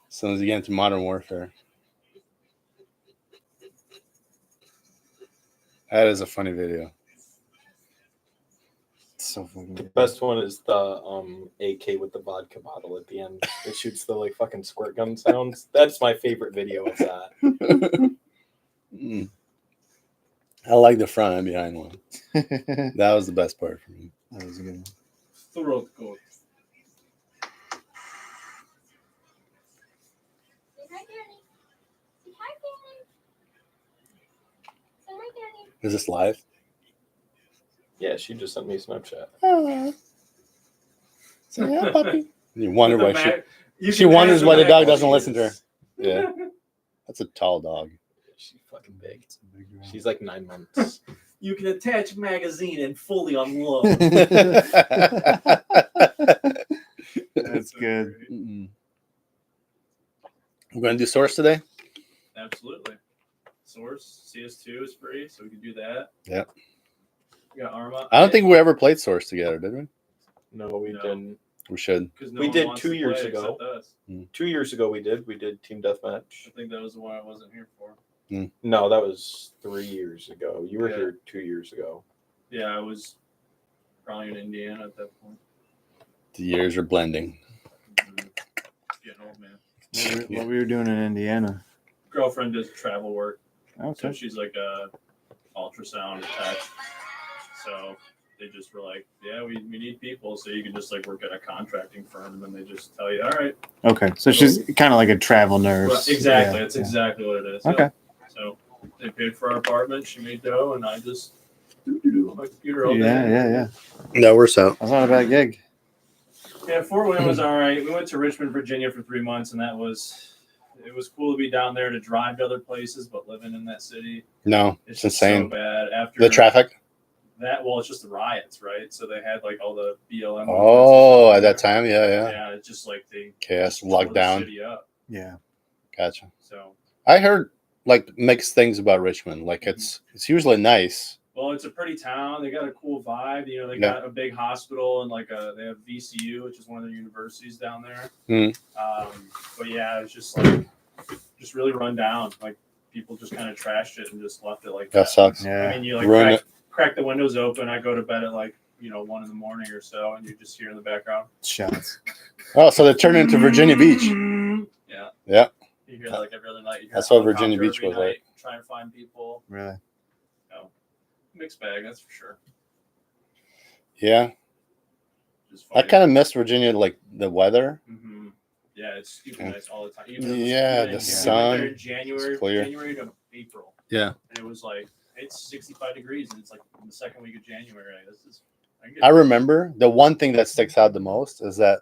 As soon as you get into Modern Warfare. That is a funny video. It's so fucking The good. best one is the AK with the vodka bottle at the end. It shoots the like fucking squirt gun sounds. That's my favorite video of that. Mm. I like the front and behind one. That was the best part for me. That was a good one. throat goat. Say hi, Daddy. Say hi, Daddy. Say hi, Daddy. Is this live? Yeah, she just sent me a Snapchat. So, yeah, puppy. You wonder With why the she. mag- you she can wonders ask why the Mac dog what doesn't she listen to her. is. Yeah. That's a tall dog. She's fucking big. She's like 9 months. You can attach magazine and fully unload. That's good. Mm-mm. We're going to do Source today? Absolutely. Source CS2 is free, so we can do that. Yep. We got Arma. I don't think we ever played Source together, did we? No, we No. didn't. We should. Because no we one did wants 2 to years play ago. except us. 2 years ago we did. We did Team Deathmatch. I think that was the one I wasn't here for. No, that was 3 years ago. You were Yeah. here 2 years ago. Yeah, I was probably in Indiana at that point. The years are blending. Getting old, man. What we were doing in Indiana. Girlfriend does travel work, so Okay. she's like a ultrasound tech. So they just were like, yeah, we need people, so you can just like work at a contracting firm, and then they just tell you, all right. Okay. So she's kind of like a travel nurse. Right, exactly. Yeah, That's yeah. exactly what it is. Okay. Yeah. So they paid for our apartment. She made dough, and I just on my computer all day. Yeah. That works out. That's not a bad gig. Yeah, Fort Wayne was all right. We went to Richmond, Virginia for 3 months, and it was cool to be down there to drive to other places, but living in that city, No, it's it's just insane. so bad. After The traffic? that, well, it's just the riots, right? So they had like all the BLM. Oh, movements at that and stuff time? Yeah. Yeah, it's just like they Chaos, just tore the lockdown. city up. Yeah. Gotcha. So, I heard like mixed things about Richmond. Like it's usually nice. well, it's a pretty town. They got a cool vibe. You know, they Yeah. got a big hospital and like they have VCU, which is one of their universities down there. Mhm. But yeah, it's just like just really run down. Like people just kind of trashed it and just left it like That that. sucks. I Yeah. mean, you like Ruin crack the windows open. I go to bed at like 1 a.m. or so, and you just hear in the background. Shots. Oh, so they turned into Virginia Beach. Yeah. Yeah. You hear like every other night. You hear That's a what Virginia helicopter Beach every was like. night, try and find people. Really. Mixed bag, that's for sure. Yeah. Just I kind of miss Virginia, like the weather. Mm-hmm. Yeah, it's super Yeah. nice all the time. Yeah, even the we went there sun in January, is clear. January to April, Yeah. and it was like it's 65 degrees, and it's like in the second week of January. Like, this is. I remember the one thing that sticks out the most is that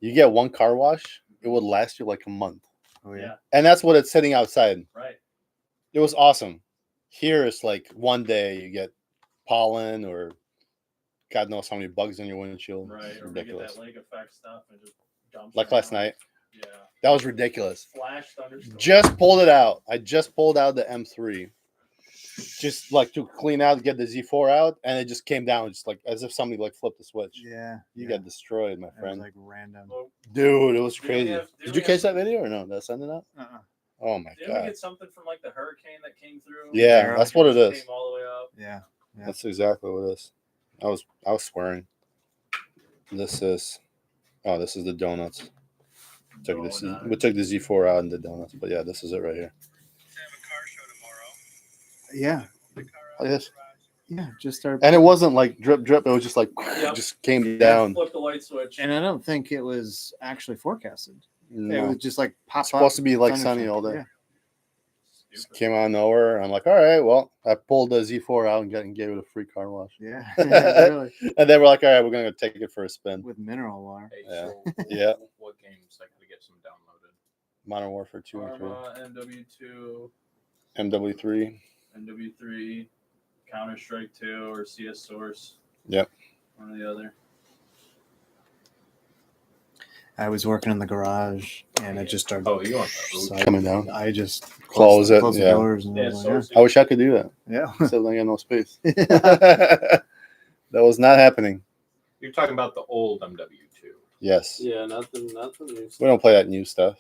you get one car wash, it would last you like a month. Oh Yeah, And that's what it's sitting outside. right. It was awesome. Here it's like one day you get pollen or God knows how many bugs in your windshield. Right, It's or we get ridiculous. that lake effect stuff and just dumps. Like them last out. night. Yeah. That was ridiculous. Flash thunderstorm. Just pulled it out. I just pulled out the M3. Just like to clean out, get the Z4 out, and it just came down just like as if somebody like flipped the switch. Yeah. You got destroyed, my It was friend. like random. Well, Dude, it was Didn't we crazy. have- Did didn't you we catch have- that video or no? Did I send it out? Uh-uh. Oh my Didn't we god. get something from like the hurricane that came through? Yeah, Barrel that's what it Just is. Came all the way up. Yeah. Yeah. That's exactly what it is. I was swearing. This is the donuts. We took the Z4 out and the donuts, but yeah, this is it right here. Yeah. Look at this. Yeah. Just start. And it wasn't like drip drip, it was just like Yep. just came down. Flip the light switch. And I don't think it was actually forecasted. It No. was just like pop. It's supposed to be like thunderstorm. sunny all day. Yeah. Just Stupid. came out of nowhere. I'm like, all right, well, I pulled the Z4 out and gave it a free car wash. Yeah. Really. And they were like, all right, we're gonna go take it for a spin. With mineral water. Hey, Yeah. so Yeah. what games I gotta get some downloaded? Modern Warfare 2 and 3. Arma, MW2, MW3. MW3, Counter Strike 2, or CS Source. Yep. One or the other. I was working in the garage and it just started. Oh, you want so Coming down. I just Close it, closed the yeah. doors and Yeah, was like, so I wish I could do that. yeah. Except I got no space. That was not happening. You're talking about the old MW2. Yes. Yeah, nothing new. We don't play that new stuff.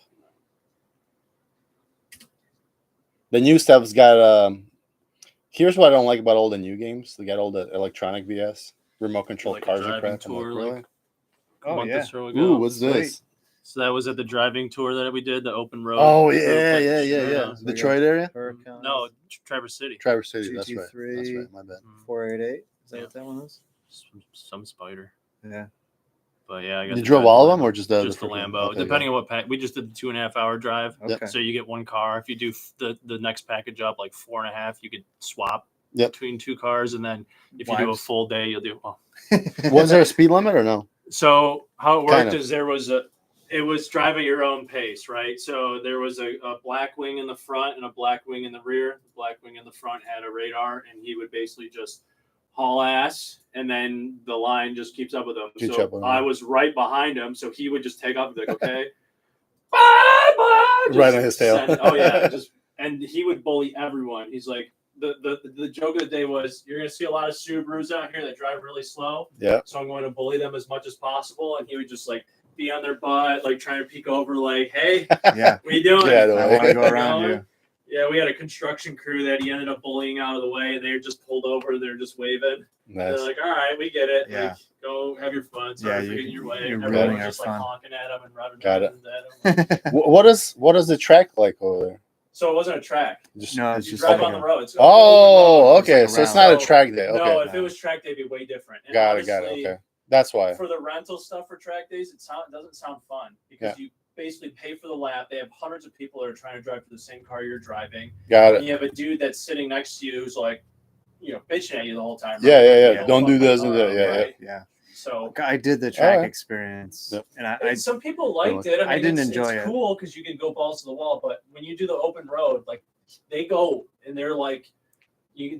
The new stuff's got here's what I don't like about all the new games. They got all the electronic BS. Remote control Like a cars and driving crap. I'm like, tour, really? like- a Oh month yeah. or so ago. Ooh, what's Sweet. this? So that was at the driving tour that we did, the open road. Oh group, yeah, like, yeah. So we Detroit area? Hurricanes, No, Traverse City. Traverse City, that's right. GT3. That's right, my bad. 488. Is that Yeah. what that one is? Some spider. Yeah. But yeah, I got You to drove drive all the of them Lambo. or just the Just the freaking- Lambo, okay, depending on what pack. We just did the 2.5-hour drive, Okay. so you get one car. If you do the next package up like 4.5, you could swap Yep. between two cars, and then if you do a Wives. full day, you'll do. Well, Was there a speed limit or no? so how it worked Kind of. is it was drive at your own pace, right? So there was a black wing in the front and a black wing in the rear. The black wing in the front had a radar, and he would basically just haul ass, and then the line just keeps up with him. Keeps So up with him. I was right behind him, so he would just take off and be like, okay. Bye, bye. Just Right on his tail. oh yeah, and he would bully everyone. He's like, the joke of the day was, you're gonna see a lot of Subarus out here that drive really slow. Yeah. So I'm going to bully them as much as possible, and he would just like be on their butt, like trying to peek over, like, hey, Yeah. what you doing? Yeah, I want to go around you. Yeah, we had a construction crew that he ended up bullying out of the way. They just pulled over. They're just waving. Nice. They're like, all right, we get it. Yeah. Like, go have your fun. Yeah, Sorry for getting your way. you're Everyone ruining was our just like fun. honking at him and rubbing Got it. at him. What is the track like over there? So it wasn't a track. Just No, it's You just drive like on a- the road. It's oh, open road. okay. It's like So it's a not a round. track day. Okay. No, if it was track day, it'd be way different. And Got it. honestly, Okay. That's why. For the rental stuff for track days, it doesn't sound fun because you basically pay for the lap. They have hundreds of people that are trying to drive for the same car you're driving. Got And it. you have a dude that's sitting next to you who's like, bitching at you the whole time. Yeah, right? yeah. Like, Don't do fuck my this car and that. up, Yeah, right? Yeah. So I did the track Alright. experience, Yep. and I and some people liked it. I, mean, I didn't it's enjoy it. cool because you can go balls to the wall. But when you do the open road, like they go and they're like, you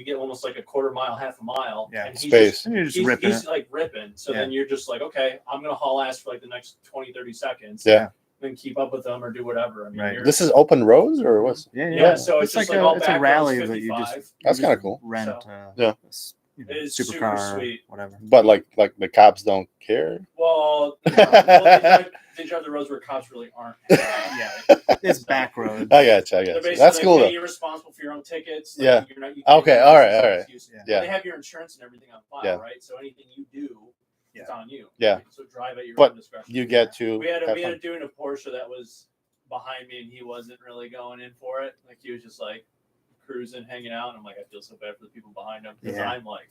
get almost like a quarter mile, half a mile. Yeah. And he's Space. just- and you're just He's, ripping he's it. like ripping. So Yeah. then you're just like, okay, I'm going to haul ass for like the next 20, 30 seconds. Yeah. Then keep up with them or do whatever. I mean, Right. you're, This is open roads or what's? Yeah, yeah, so it's just like all it's back a rally roads, that you 55. just That's you kinda just cool. Rent, So- Yeah. It's super supercar, sweet. whatever. But like the cops don't care. Well, they drive the roads where cops really aren't. Yeah, it's back roads. I got you. They're basically That's like, cool hey, though. you're responsible for your own tickets. Like, Yeah. You're not, you can't Okay, use all this right, as an all right. excuse. Yeah. Yeah. They have your insurance and everything on file, Yeah. right? So anything you do, it's on you. Yeah. Right? So drive at your But own discretion. You get to. We had have a fun. dude in a Porsche that was behind me, and he wasn't really going in for it. Like he was just like cruising, hanging out, and I'm like, I feel so bad for the people behind him because Yeah. I'm like,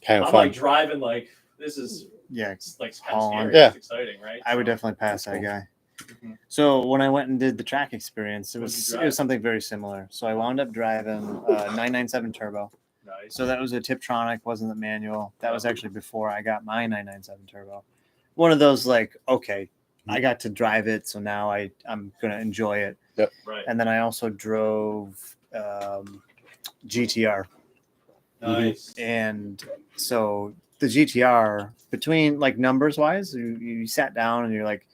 Kind of I'm fun. like driving like this is Yeah, it's like kind of Haul on. scary. Yeah. It's exciting, right? I would So- definitely pass that Cool. guy. Mhm. So when I went and did the track experience, it What'd you was drive? something very similar. So I wound up driving a 997 Turbo. Nice. So that was a Tiptronic, wasn't the manual. That was actually before I got my 997 Turbo. One of those like, okay, I got to drive it, so now I'm gonna enjoy it. Right. And then I also drove GTR, Nice. and so the GTR between like numbers wise, you sat down and you're like,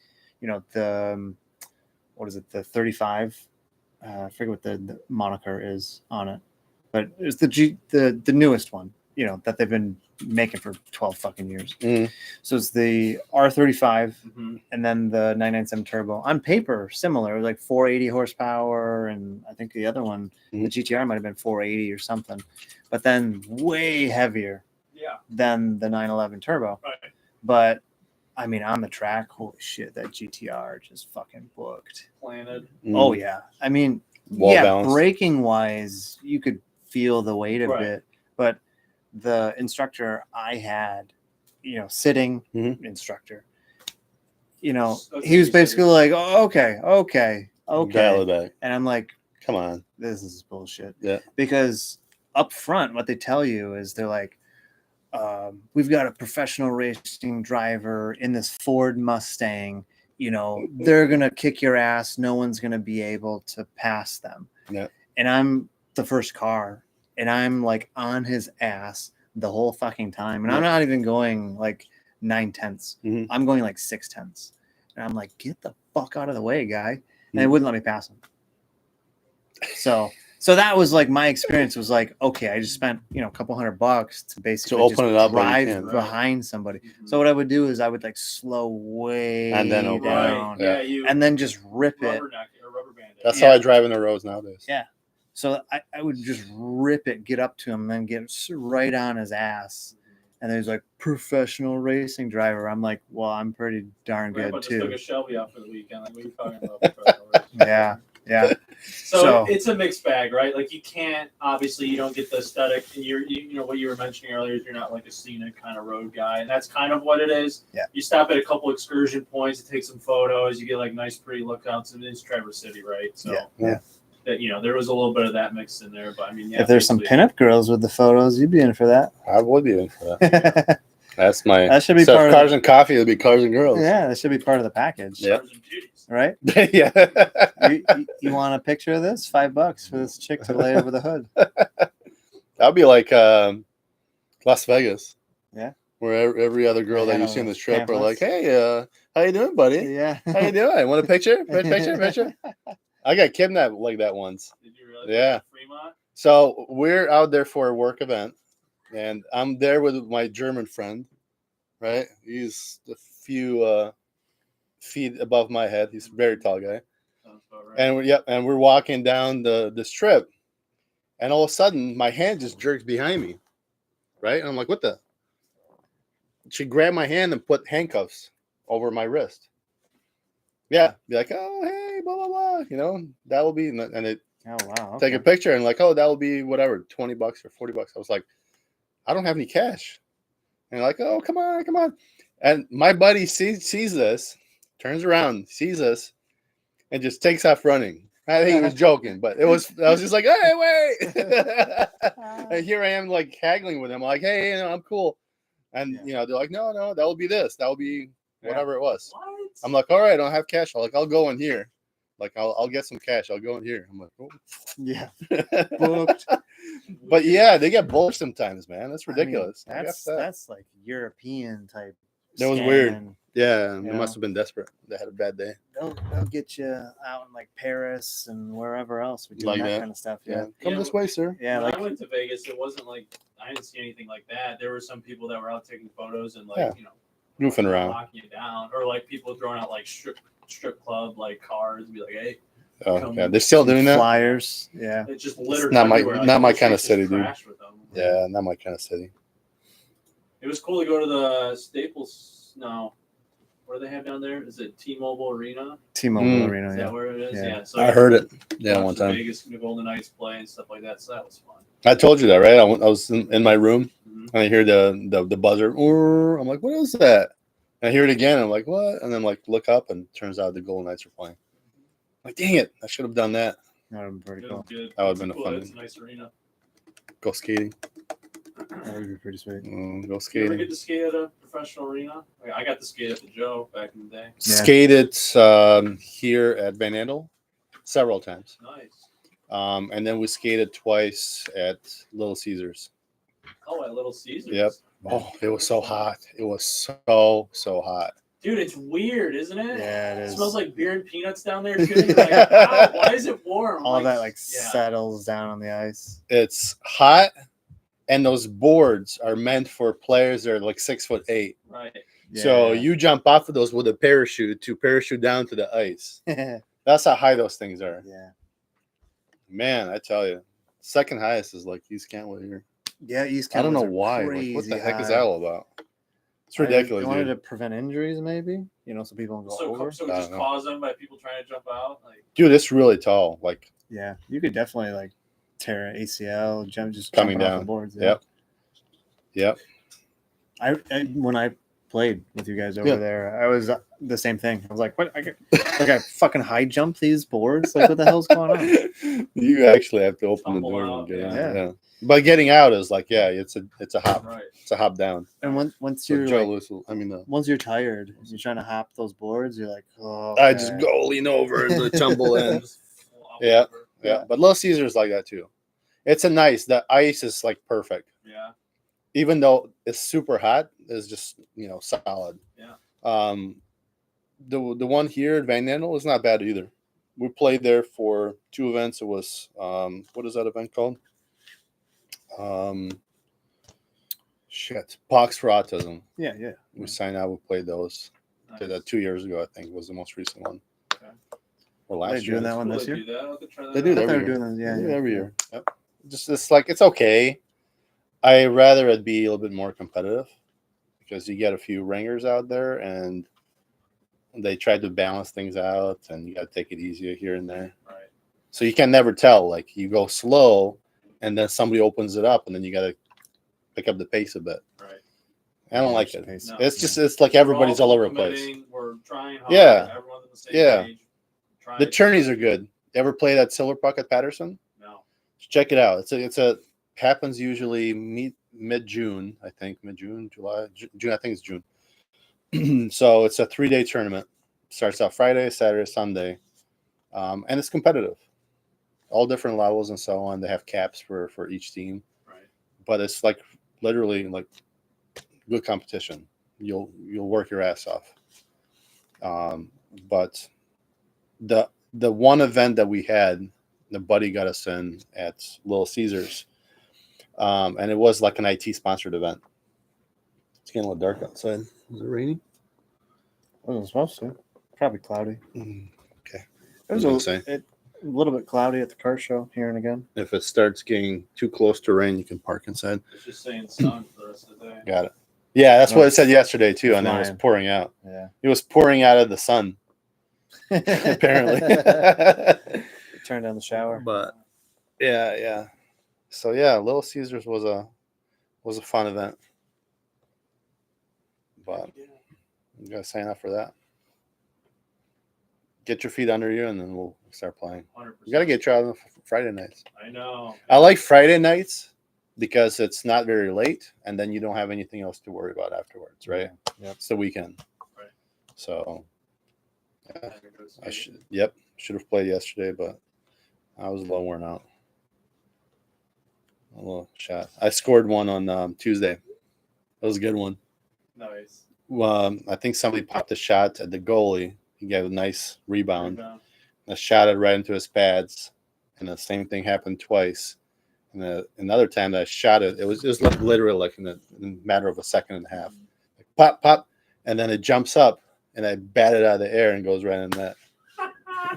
the what is it, the 35? I forget what the moniker is on it, but it's the newest one, that they've been making for 12 fucking years. Mhm. So it's the R35 Mhm. and then the 997 Turbo. On paper, similar, it was like 480 horsepower, and I think the other one, the GTR, might have been 480 or something, but then way heavier Yeah. than the 911 Turbo. Right. But I mean, on the track, holy shit, that GTR just fucking booked. Planted. Oh yeah, I mean, Wall yeah, balance. braking wise, you could feel the weight of Right. it, but the instructor I had, sitting Mhm. instructor, Okay, he was you said basically it. like, oh, okay, Dial it back. and I'm like, Come on. this is bullshit. Yeah. Because up front, what they tell you is they're like, we've got a professional racing driver in this Ford Mustang. They're gonna kick your ass. No one's gonna be able to pass them. Yeah. And I'm the first car, and I'm like on his ass the whole fucking time, and I'm not even going like 9/10. Mhm. I'm going like 6/10. And I'm like, get the fuck out of the way, guy. And they wouldn't let me pass him. So that was like my experience was like, okay, I just spent, a couple $100 to basically open just it up, but you drive can't. behind somebody. Mhm. So what I would do is I would like slow way And then open it up. down Yeah, you and then just rip it. rubber neck or rubber band it. That's Yeah. how I drive in the roads nowadays. Yeah. So I would just rip it, get up to him, and then get right on his ass. And there's like professional racing driver. I'm like, well, I'm pretty darn Grandpa good just took too. a Shelby out for the weekend. Like, what are you talking about? Professional racing? Yeah. Yeah. So, So- it's a mixed bag, right? Like you can't obviously you don't get the aesthetic, and you know what you were mentioning earlier is you're not like a scenic kind of road guy, and that's kind of what it is. Yeah. You stop at a couple excursion points, you take some photos, you get like nice pretty lookouts, and it's Traverse City, right? So Yeah. that there was a little bit of that mixed in there, but I mean, yeah. If there's some basically- pinup girls with the photos, you'd be in for that. I would be in for that. That's my. That should be so part of cars and coffee. It'd be cars and girls. Yeah, that should be part of the package. Yeah. Stars and titties. Right? Yeah. You want a picture of this? $5 for this chick to lay over the hood. That'd be like Las Vegas. Yeah. Where every other girl Yeah, that you no, see on this trip are like, pamphlets. "Hey, how you doing, buddy? Yeah. How you doing? Want a picture? Picture? I got kidnapped like that once. Did you really? Yeah. Fremont. So we're out there for a work event, and I'm there with my German friend. Right? He's a few feet above my head. He's a very tall guy. Sounds about right. And we're walking down the strip, and all of a sudden my hand just jerks behind me, right? And I'm like, what the? She grabbed my hand and put handcuffs over my wrist. Yeah, be like, oh hey, blah blah blah, that will be, and it Oh wow. take a picture and like, oh, that will be whatever, $20 or $40. I was like, I don't have any cash, and like, oh come on, and my buddy sees this, turns around, sees us, and just takes off running. I think he was joking, but I was just like, hey, wait. And here I am like haggling with him, like, hey, I'm cool. And they're like, no, that will be this. That will be whatever it was. What? I'm like, all right, I don't have cash. I'll go in here. Like I'll get some cash. I'll go in here. I'm like, oh. Yeah. Booked. But yeah, they get booked sometimes, man. That's ridiculous. I mean, that's like European type. That was weird. scamming. Yeah, they You must know? have been desperate. They had a bad day. They'll get you out in like Paris and wherever else. We do Like that that. kind of stuff. Yeah, Yeah. come Yeah, this way, sir. Yeah. When Like I went to Vegas, it wasn't like I didn't see anything like that. There were some people that were out taking photos and like Yeah. Goofing around. locking you down, or like people throwing out like strip club like cars and be like, hey, Oh yeah, they're still doing that. flyers. Yeah. it just littered. not my- everywhere. not my the kinda streets just city, dude. crashed with them. Yeah, not my kind of city. It was cool to go to the Staples. No, what do they have down there? Is it T-Mobile Arena? T-Mobile Mm. Arena. Is Yeah. that where it is? Yeah. Yeah. So I heard it. watched Yeah, one the time. Vegas the Golden Knights play and stuff like that. So that was fun. I told you that, right? I was in my room Mhm. and I hear the buzzer. "Urr." I'm like, what is that? And I hear it again. I'm like, what? And then like look up, and turns out the Golden Knights are playing. I'm like, dang it! I should have done that. That would be pretty It cool. was good. That would've It's been a cool. fun It's a one. nice arena. Go skating. That would be pretty sweet. Go You ever skating. get to skate at a professional arena? Like, I got to skate at the Joe back in the day. Skated here at Van Andel several times. Nice. And then we skated twice at Little Caesars. Oh, at Little Caesars. Yep. Oh, it was so hot. It was so hot. Dude, it's weird, isn't it? Yeah, it It is. smells like beer and peanuts down there too. You're like, wow, why is it warm? All that like yeah. settles down on the ice. It's hot, and those boards are meant for players that are like 6'8". Right. So you jump off of those with a parachute to parachute down to the ice. yeah. That's how high those things are. Yeah. Man, I tell you, second highest is like East Kentwood here. Yeah, East I don't know Counties are why. Like, crazy what the heck is high. that all about? It's They ridiculous, wanted dude. to prevent injuries, maybe. So people don't go over. So I we don't just know. cause them by people trying to jump out. Like, Dude, it's really tall. Like, Yeah, you could definitely like tear an ACL, just Coming jumping off down. the boards. Yep. I when I played with you guys over Yeah. there, I was the same thing. I was like, "What? I fucking high jump these boards? Like, what the hell's going on?" You actually have to open the Tumble door out, and get yeah. out. Yeah. But getting out is like, yeah, it's a hop. right. It's a hop down. And once So you're Joe like, Lewis, once you're tired, and you're trying to hop those boards, you're like, "Oh, I just go lean over and tumble in. Just fall out Yeah. over. Yeah, but Little Caesars like that too. It's a nice. The ice is like perfect. Yeah. Even though it's super hot, is just solid. Yeah. The one here at Van Nandel is not bad either. We played there for 2 events. It was what is that event called? Pox for Autism. Yeah. We signed out. We played those. Did that 2 years ago, I think, was the most recent one. Okay. Or Are they last year. doing that one Cool, this they year? do that. I'll have to try that They do out. that I thought every they year. were doing that. They do Yeah. every year. Yep. Just it's like it's okay. I rather it be a little bit more competitive because you get a few ringers out there and they try to balance things out, and you got to take it easier here and there. Right. So you can never tell. Like you go slow, and then somebody opens it up, and then you got to pick up the pace a bit. Right. I don't like Watch the it. pace. No. It's like everybody's We're all over the place. committing, We're trying hard. Yeah. Everyone's on the same Yeah. page. The tourneys are good. You ever play that Silver Puck at Patterson? No. Check it out. It's a happens usually mid June, I think June. I think it's June. So it's a 3-day tournament. Starts out Friday, Saturday, Sunday, and it's competitive. All different levels and so on. They have caps for each team, Right. but it's like literally like good competition. You'll work your ass off. But the one event that we had, the buddy got us in at Little Caesars, and it was like an IT sponsored event. It's getting a little dark outside. Is it raining? It was supposed to. Probably cloudy. Okay. It was gonna say. a little bit cloudy at the car show here and again. If it starts getting too close to rain, you can park inside. It's just saying sun for the rest of the day. Got it. Yeah, that's what it said yesterday too, It's and then it was lying. pouring out. Yeah. It was pouring out of the sun, apparently. Turn down the shower. But yeah. So yeah, Little Caesars was a fun event. But you gotta sign up for that. Get your feet under you, and then we'll start playing. 100%. You gotta get trial on Friday nights. I know. I like Friday nights because it's not very late, and then you don't have anything else to worry about afterwards, right? Yep. It's the weekend. Right. So Yeah, it goes I straight. should have played yesterday, but I was a little worn out. A little shot. I scored one on Tuesday. That was a good one. Nice. I think somebody popped a shot at the goalie. He got a nice rebound. Rebound. I shot it right into his pads, and the same thing happened twice. And another time that I shot it, it was like literally like in a matter of a second and a half. Like pop, pop, and then it jumps up, and I bat it out of the air and goes right in that.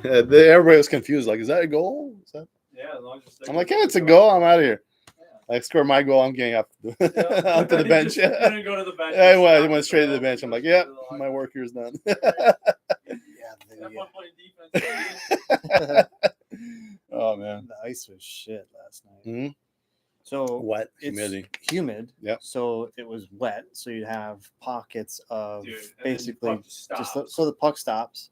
Everybody was confused. Like, is that a goal? Is that... Yeah, as long as you're I'm like, yeah, it's a goal. I'm out of here. Yeah. I score my goal. I'm getting up onto the bench. You didn't go to the bench. I You went stopped straight to the yourself. bench. I'm like, You yeah, go straight to the my locker work here's done. Have fun playing defense. Oh man, The ice was shit last night. Mhm. So wet it's humidity. humid. Yep. So it was wet. So you'd have pockets of Dude, and then the basically puck just stops. so the puck stops.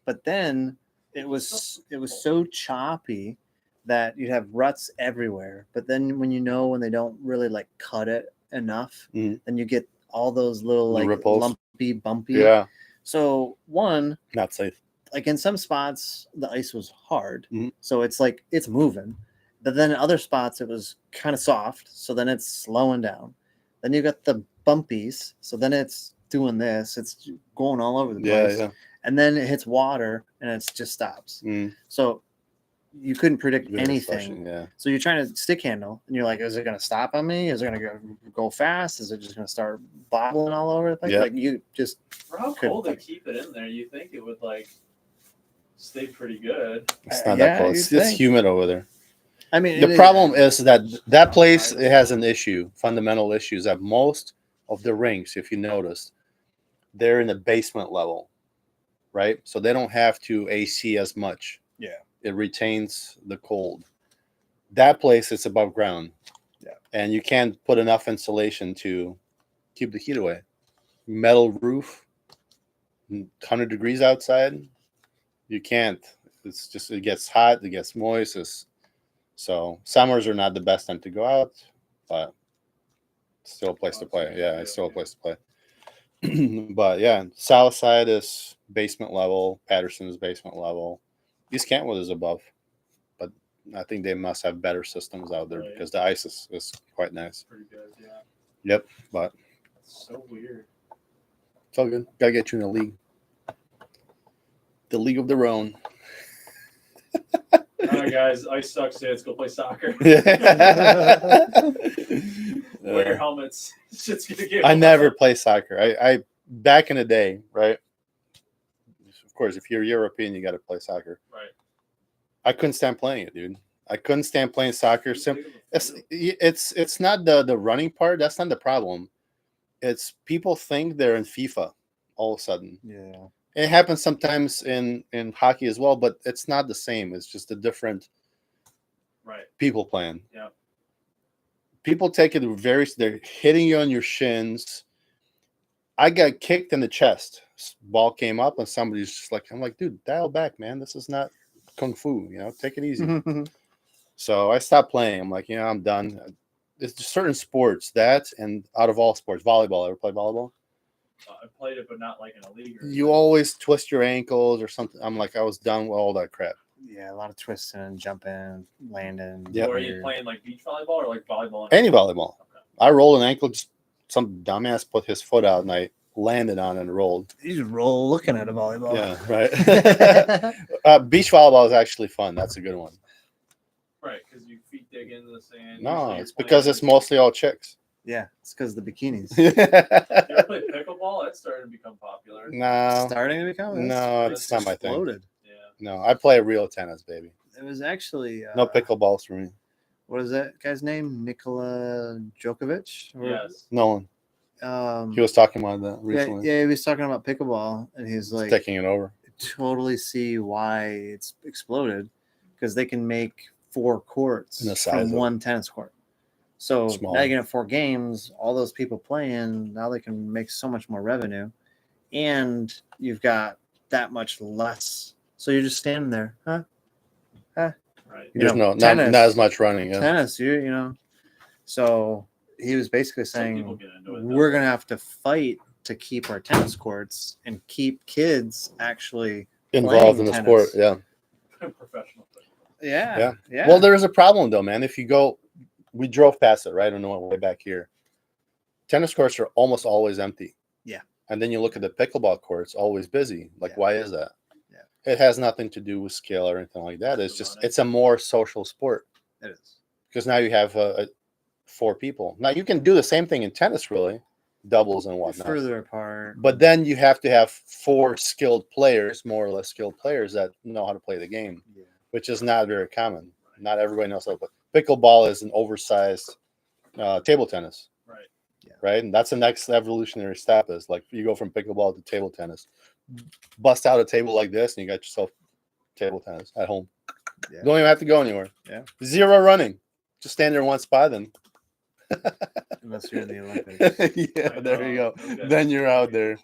But then it was so choppy that you'd have ruts everywhere. But then when they don't really like cut it enough, Mhm. then you get all those little The like ripples. lumpy, bumpy. Yeah, So one, not safe. like in some spots the ice was hard, Mhm. so it's like it's moving, but then in other spots it was kind of soft, so then it's slowing down. Then you got the bumpies, so then it's doing this, it's going all over the place. Yeah. And then it hits water and it just stops. Mm. So you couldn't predict Very anything. refreshing, yeah. So you're trying to stick handle, and you're like, is it going to stop on me? Is it going to go fast? Is it just going to start bobbling all over the place? Yeah. Like you just For how Couldn't cold they think. keep it in there, you think it would like stay pretty good. It's not yeah, that close. you'd It's think. humid over there. I mean, The problem is that place it has an issue, fundamental issues that most of the rinks, if you notice, they're in the basement level, right? So they don't have to AC as much. Yeah. It retains the cold. That place is above ground. Yeah. And you can't put enough insulation to keep the heat away. Metal roof, 100 degrees outside, you can't. It's just, it gets hot, it gets moist. So summers are not the best time to go out, but it's still a place to play. Yeah, it's still a place to play. But yeah, south side is basement level. Patterson is basement level. East Kentwood is above, but I think they must have better systems out there Right. because the ice is quite nice. Pretty good, yeah. Yep, but That's so weird. It's all good. Gotta get you in a league. The league of their own. All right, guys. Ice sucks. So let's go play soccer. Wear your helmets. Shit's gonna get. I never play soccer. I back in the day, right? Of course, if you're European, you got to play soccer. Right. I couldn't stand playing it, dude. I couldn't stand playing soccer. It's not the running part. That's not the problem. It's people think they're in FIFA all of a sudden. Yeah. It happens sometimes in hockey as well, but it's not the same. It's just a different Right. people playing. Yeah. People take it they're hitting you on your shins. I got kicked in the chest. Ball came up and somebody's just like, I'm like, dude, dial back, man. This is not kung fu, take it easy. So I stopped playing. I'm like, I'm done. There's certain sports and out of all sports, volleyball. Ever play volleyball? I played it, but not like in a league. You always twist your ankles or something. I'm like, I was done with all that crap. Yeah, a lot of twisting, jumping, landing. Yep. Or are you playing like beach volleyball or like volleyball? Any volleyball. Okay. I rolled an ankle. Just some dumbass put his foot out and I landed on it and rolled. You just roll looking at a volleyball. Yeah, right. Beach volleyball is actually fun. That's a good one. Right, because you feet dig into the sand. No, usually it's you're because playing- it's mostly all chicks. Yeah, it's because the bikinis. You ever play pickleball? That's starting to become popular. No, Starting to become. no, it's not my thing. Exploded. Yeah. No, I play real tennis, baby. It was actually No pickleballs for me. What is that guy's name? Nikola Djokovic? Or- Yes. Nolan. He was talking about that yeah, recently. yeah, he was talking about pickleball, and he's like, Taking it over. totally see why it's exploded because they can make 4 courts And the size from of one tennis court. So Small. now you get 4 games, all those people playing, now they can make so much more revenue, and you've got that much less. So you're just standing there, huh? Right. You There's know, not tennis. as much running. Yeah. Tennis, you know. So he was basically Some people saying get into it. though. we're gonna have to fight to keep our tennis courts and keep kids actually Involved in the playing sport. tennis. Yeah. Professional. yeah. Well, there is a problem though, man. If you go, we drove past it, right? On the way back here. Tennis courts are almost always empty. Yeah. And then you look at the pickleball courts, always busy. Like, Yeah. why is that? Yeah. It has nothing to do with skill or anything like that. It's just, it's a more social sport It is. because now you have 4 people. Now you can do the same thing in tennis, really, doubles and They're whatnot. further apart. But then you have to have 4 skilled players, more or less skilled players that know how to play the game, Yeah. which is not very common. Not everybody knows how to play. Pickleball is an oversized table tennis. Right. Yeah. Right. And that's the next evolutionary step is like you go from pickleball to table tennis. Bust out a table like this and you got yourself table tennis at home. Yeah. Don't even have to go anywhere. Yeah. 0 running. Just stand there in one spot and Unless you're in the Olympics. yeah, there you go. Okay. Then you're out there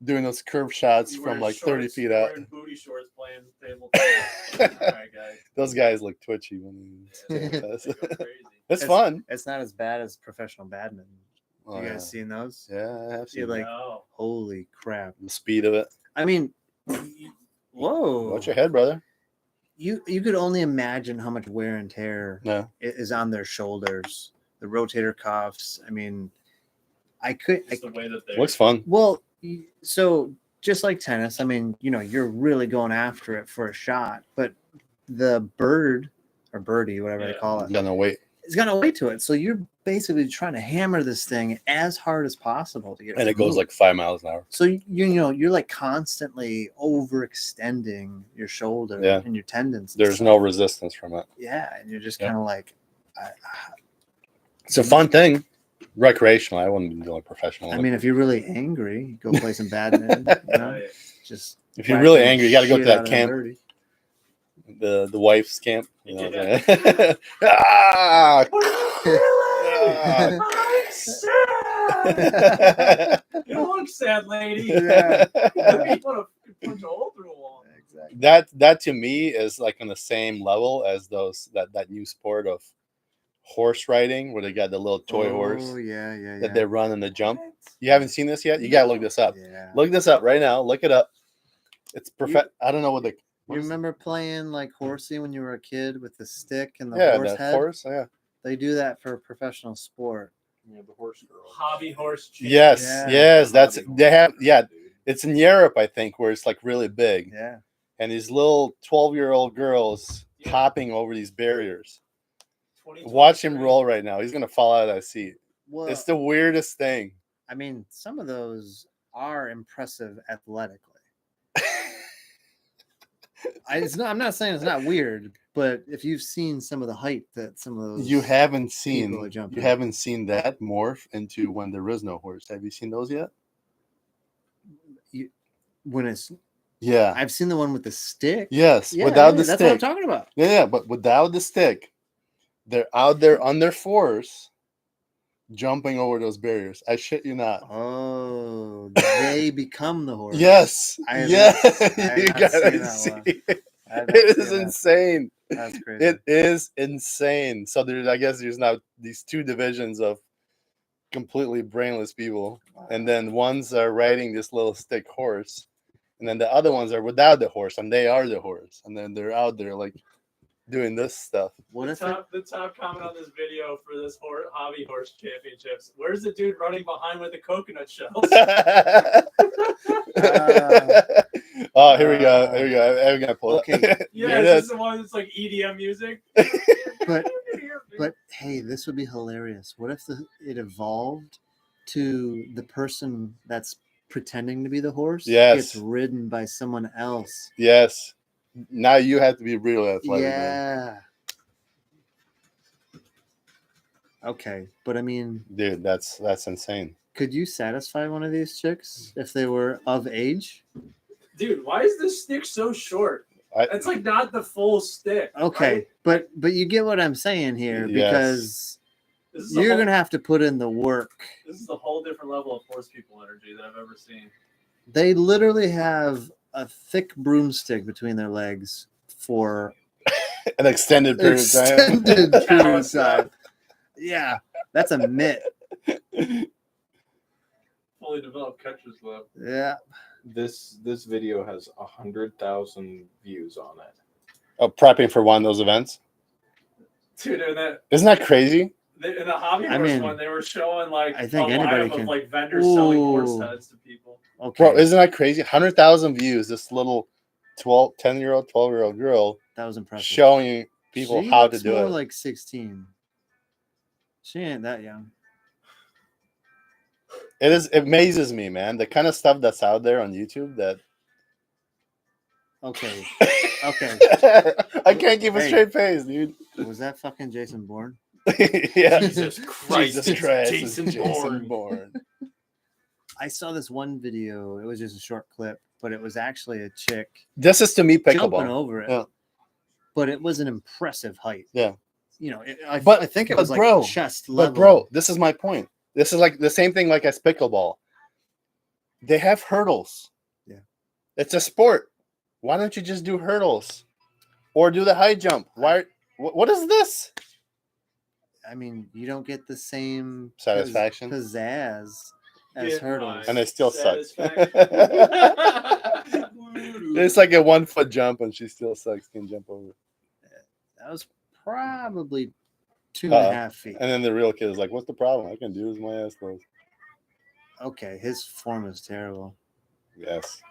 doing those curve shots You from wearing like 30 shorts, feet out. wearing booty shorts playing table tennis. All right, guys. Those guys look twitchy when Yeah, they they do this. go crazy. It's fun. It's not as bad as professional badminton. Oh, You yeah. guys seen those? Yeah, I have You're seen like, No. holy crap. the speed of it. I mean, whoa. Watch your head, brother. You could only imagine how much wear and tear No. is on their shoulders, the rotator cuffs. I mean, I could. It's the way that they Looks fun. Well, so just like tennis, I mean, you're really going after it for a shot, but the bird or birdie, whatever they Yeah. call it, Gonna wait. it's got to wait to it. So you're basically trying to hammer this thing as hard as possible to get And to it goes move. like 5 miles an hour. So you're like constantly overextending your shoulder Yeah. and your tendons. and There's stuff. no resistance from it. Yeah, and you're just Yeah. kind of like, It's a fun thing. Recreational. I wouldn't be doing professional. I mean, if you're really angry, go play some badminton. Right. Just if you're whack really the angry, you got to go to shit that out of camp, birdie. the wife's camp. You know Yeah. what I'm saying? Ah! I'm sad. You don't look sad, lady. Yeah. You want to punch a hole through a wall. Exactly. that to me is like on the same level as that new sport of horse riding where they got the little toy horse Oh yeah, yeah, yeah. that they run and they jump. You haven't seen this yet? You gotta look this up. Yeah. Look this up right now. Look it up. It's perfect. I don't know what the You remember playing like horsey when you were a kid with the stick and the yeah horse the head? horse yeah. They do that for a professional sport. Yeah, the horse girl. Hobby horse. Yes, Yeah. yes, that's Hobby they have. horse, Yeah, dude. it's in Europe, I think, where it's like really big, Yeah. and these little 12-year-old girls Yeah. hopping over these barriers. 2023. Watch him roll right now. He's gonna fall out of that seat. Well, It's the weirdest thing. I mean, some of those are impressive athletically. I'm not saying it's not weird, but if you've seen some of the height that some of those You haven't people are seen jumping. you haven't seen that morph into when there is no horse. Have you seen those yet? when it's Yeah. I've seen the one with the stick. Yes. Yeah, without yeah, the that's what I'm stick. talking about. Yeah, but without the stick, they're out there on their force, jumping over those barriers. I shit you not. Oh, they become the horse. Yes. I have Yes. not- I have You not gotta seen that see one. it. I have not It seen is that. insane. That's crazy. It is insane. So I guess there's now these two divisions of completely brainless people, and then ones are riding this little stick horse, and then the other ones are without the horse, and they are the horse, and then they're out there like doing this stuff. What if The top comment on this video for this hobby horse championships. Where's the dude running behind with the coconut shells? Oh, here we go. Here we go. I'm gonna pull Okay. it. Yeah, There it this is is. the one that's like EDM music. But hey, this would be hilarious. What if it evolved to the person that's pretending to be the horse Yes. gets ridden by someone else? Yes. Now you have to be real athletic. Man. Yeah. Okay, but I mean, Dude, that's insane. could you satisfy one of these chicks if they were of age? Dude, why is this stick so short? It's like not the full stick. Okay, right? but you get what I'm saying here, Yes. because This is a you're whole- gonna have to put in the work. This is a whole different level of horse people energy that I've ever seen. They literally have a thick broomstick between their legs for An extended period of time. extended period of Callous time. Yeah, that's a mitt. Fully developed catcher's glove. Yeah. This video has 100,000 views on it. Oh, prepping for one of those events. Dude, and Isn't that crazy? in the hobby I horse mean, one, they were showing like I think a anybody lineup can- of like vendors selling horse Ooh. heads to people. Okay. Bro, isn't that crazy? 100,000 views. This little 10-year-old, 12-year-old girl That was impressive. showing people She how to looks do more it. like 16. She ain't that young. It amazes me, man. The kind of stuff that's out there on YouTube that Okay. Okay. I can't keep a Hey. straight face, dude. Was that fucking Jason Bourne? Yeah. Jesus Christ, Jesus it's Christ, it's Jason Bourne. Bourne. I saw this one video. It was just a short clip, but it was actually a chick This is to me jumping pickleball. over it. Yeah. But it was an impressive height. Yeah. You know, But- I think it but was like bro, chest But level. bro, this is my point. This is like the same thing like as pickleball. They have hurdles. Yeah. It's a sport. Why don't you just do hurdles? Or do the high jump? Why what is this? I mean, you don't get the same Satisfaction? pizzazz as Get hurdles. And it still sucks. Satisfaction. It's like a 1 foot jump and she still sucks. Can jump over. That was probably 2.5 feet. And then the real kid is like, "What's the problem? I can do as my ass closed." Okay, his form is terrible. Yes.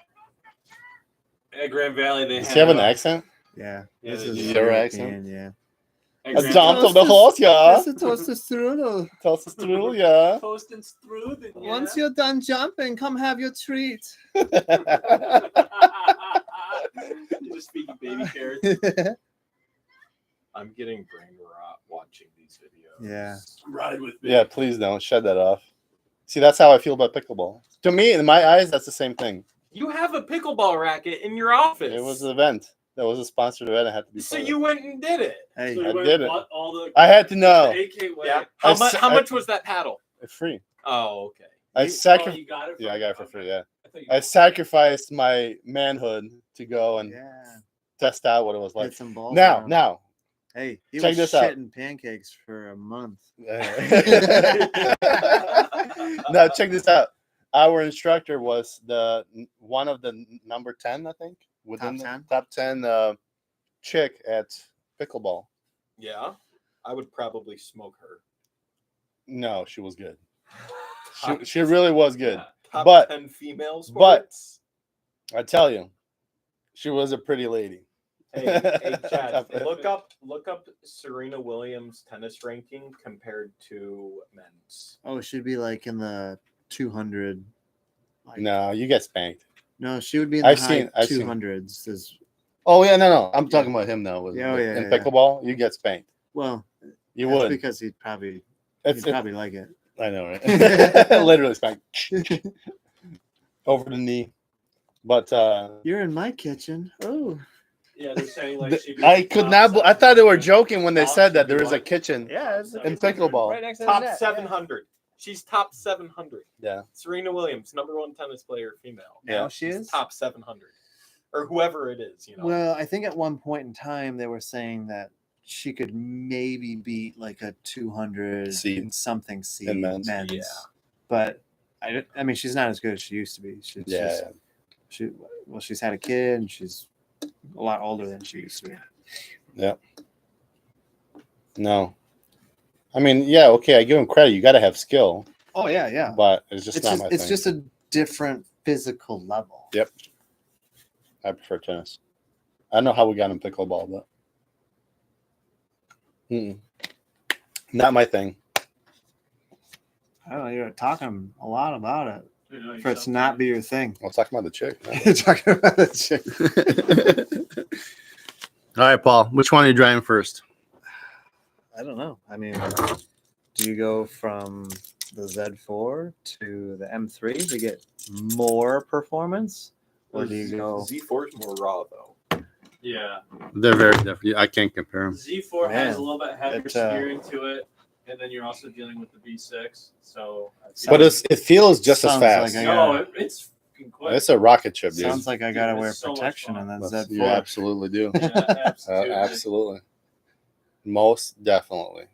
At Grand Valley, they Does he have an uh, accent? Yeah, Yeah, this they is do. Your European, accent? Yeah. at A Grand jump Valley. of the horse, yeah. a toaster strudel. Tells us through, yeah. Toast and strudel, yeah. Once you're done jumping, come have your treat. You're just speaking baby carrots. I'm getting brain rot watching these videos. Yeah. Ride with me. Yeah, please don't shut that off. See, that's how I feel about pickleball. To me, in my eyes, that's the same thing. You have a pickleball racket in your office. It was an event. That was a sponsored event. I had to be. So part of. you went and did it. Hey, So you I went did and it. bought all the, I had to know. the AK way. Yeah. I How s- much was that paddle? It's free. Oh, okay. I Oh, sacrificed. you got it for Yeah, I got it for okay. free. Yeah, I thought you I sacrificed my manhood to go and yeah. test out what it was like. Hit some balls. Now, around. now, Hey, he check was this out. shitting pancakes for a month. now check this out. Our instructor was one of the number 10, I think, within Top 10? the top 10 chick at pickleball. Yeah. I would probably smoke her. No, she was good. She really was good. Yeah. Top But- 10 female but- sports. I tell you, she was a pretty lady. Hey, Chad, Top- look up Serena Williams' tennis ranking compared to men's. Oh, it should be like in the 200. Like, No, you get spanked. no, she would be in the I've high seen- 200s. Oh yeah, no. I'm talking about him though. Yeah, oh, yeah, in yeah. pickleball, you get spanked. Well, You that's would. because he'd probably It's, like it. I know, right? Literally spanked over the knee. But You're in my kitchen. Oh, Yeah, they're saying like she'd be I could top not. I thought they were 700. joking when they Top said that should be there is a what? kitchen yeah, it's in pickleball. right next to Top the net, 700. She's top 700. Yeah. Serena Williams, #1 tennis player, female. Yeah. Now Yeah. she She's is. top 700, or whoever it is. You know. Well, I think at one point in time they were saying that she could maybe beat like a 200 Seed. and something seed In men's. Yeah. But I mean, she's not as good as she used to be. She's Yeah, just, she's had a kid and she's a lot older than she used to be. No. I mean, yeah, okay. I give him credit. You got to have skill, Oh yeah, yeah. but it's just It's not just my it's thing. just a different physical level. Yep. I prefer tennis. I don't know how we got in pickleball, but not my thing. I don't know. You're talking a lot about it You know, for it to not be your thing. I was talking about the chick. You're talking about the chick. All right, Paul. Which one are you driving first? I don't know. I mean, do you go from the Z4 to the M3 to get more performance, or do you go? Z4 is more raw though. Yeah, They're very different. I can't compare them. Z4 has Man, a little bit heavier it, steering to it, and then you're also dealing with the V6. So, But it feels just as Sounds fast. like no, it's fucking quick. It's a rocket ship, dude. Sounds like I gotta Dude, wear it's so much protection fun. on that Z4. You absolutely do. Yeah, absolutely. Absolutely. Most definitely.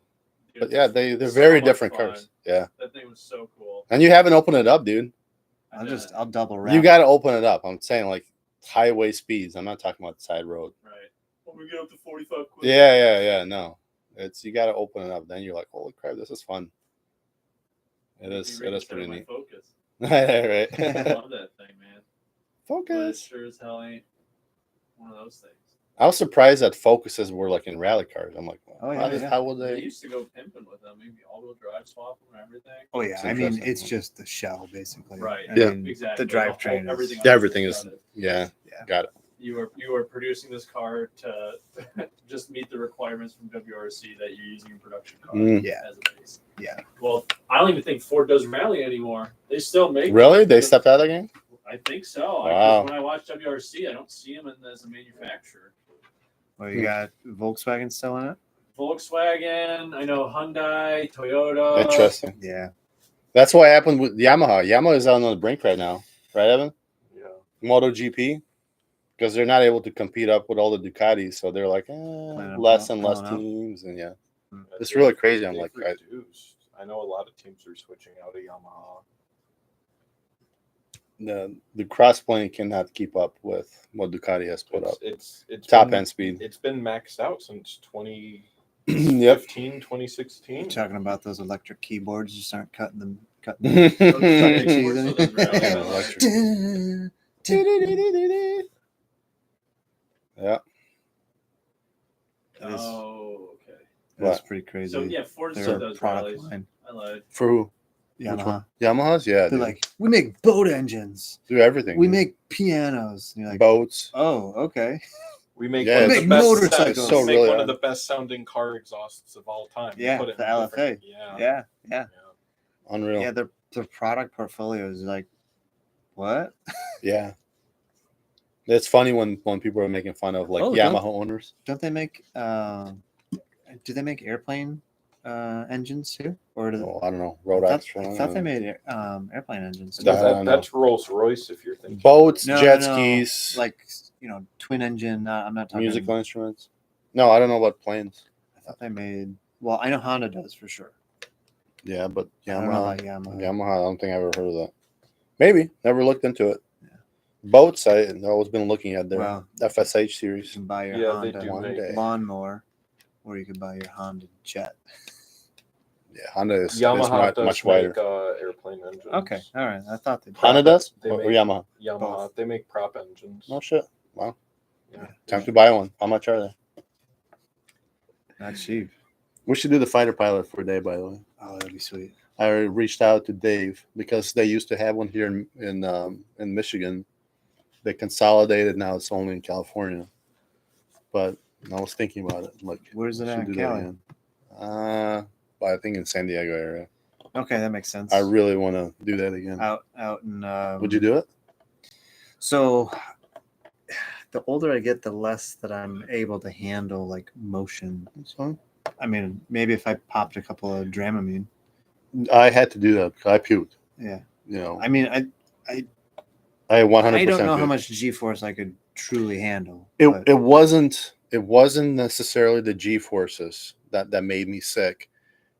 Dude, But yeah, they're so very much different fun. cars. Yeah. That thing was so cool. And you haven't opened it up, dude. I'll double wrap. You got to open it up. I'm saying like highway speeds. I'm not talking about the side road. Right. When we get up to 45 quick. Yeah. No, it's you got to open it up. Then you're like, holy crap, this is fun. It is. It is pretty neat. Focus. Right. I love that thing, man. But it Focus. sure as hell ain't one of those things. I was surprised that Focuses were like in rally cars. I'm like, Oh, yeah, yeah. how would They they? used to go pimping with them, maybe all-wheel drive swap them and everything. Oh yeah, It's I mean interesting. it's just the shell basically. Right. I Yeah. mean, Exactly. The drivetrain is everything. Everything else is- about it. Yeah. Yeah. Got it. You are producing this car to just meet the requirements from WRC that you're using in production car Yeah. as a base. Yeah. Well, I don't even think Ford does rally anymore. They still make. Really? They stepped out of the game? I think so. Wow. When I watch WRC, I don't see them as a manufacturer. Well, you got Volkswagen still in it. Volkswagen, I know Hyundai, Toyota. Interesting. Yeah. That's what happened with Yamaha. Yamaha is on the brink right now, right, Evan? Yeah. MotoGP, because they're not able to compete up with all the Ducatis, so they're like less and less pulling up. teams, and yeah, Hmm. it's really crazy. I'm They've like, reduced. I know a lot of teams are switching out of Yamaha. the crossplane cannot keep up with what Ducati has put up. It's Top been- end speed. It's been maxed out since 2015, Yep. 2016. You're talking about those electric keyboards just aren't cutting them. yeah. Oh, okay. That's pretty crazy. So yeah, Ford Their still does product rallies. line. I lied. For who? Which Yamaha. one? Yamahas? Yeah. They're dude. like, we make boat engines. do everything. We dude. make pianos. And you're like, boats. oh, okay. We make Yeah, one of it's- the best motorcycles. sound- So make really one are. of the best sounding car exhausts of all time. You Yeah, put it the in a different- LFA. Yeah. Yeah. Unreal. Yeah, their product portfolio is like, what? Yeah. It's funny when people are making fun of like Oh, Yamaha owners. Don't they make? Do they make airplane engines too, or do Well, I don't know. Road I Extra. thought they made airplane engines. That- Too. I don't know. That's Rolls Royce if you're thinking. Boats, No, jet no, skis, like twin engine. I'm not talking musical instruments. No, I don't know about planes. I thought they made. Well, I know Honda does for sure. Yeah, but I don't know Yamaha. about Yamaha. Yamaha, I don't think I've ever heard of that. Maybe. Never looked into it. Yeah. Boats, I've always been looking at their Well, FSH you series. can buy your Yeah, they Honda do one make day. lawnmower, or you could buy your Honda Jet. Yeah, Honda is Yamaha does much wider. make airplane engines. Okay, all right. I thought they. Honda does? They Or make- Yamaha? Yamaha. Both. They make prop engines. No shit. Wow. Yeah. Time to buy one. How much are they? Not cheap. We should do the fighter pilot for a day, by the way. Oh, that'd be sweet. I reached out to Dave because they used to have one here in Michigan. They consolidated. Now it's only in California. But I was thinking about it. Like, Where's it we should at, do that Cali? again. I think in San Diego area. Okay, that makes sense. I really want to do that again. out in. Would you do it? So, the older I get, the less that I'm able to handle like motion. That's fine. I mean, maybe if I popped a couple of Dramamine. I had to do that because I puked. Yeah. You know, I mean, I 100%. I don't know how puked. much G-force I could truly handle. It but- it wasn't necessarily the G forces that made me sick.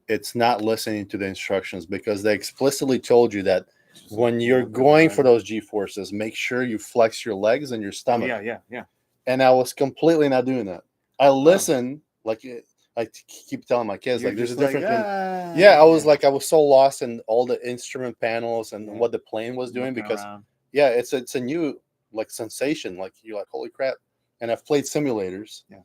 It's not listening to the instructions because they explicitly told you that when you're going for those G forces, make sure you flex your legs and your stomach. Yeah. And I was completely not doing that. I listen, like I keep telling my kids, You're like there's a just difference. "Ah." Yeah, I was so lost in all the instrument panels and what the plane was doing Looking because around. yeah, it's a new like sensation. Like you're like, holy crap. And I've played simulators. Yeah.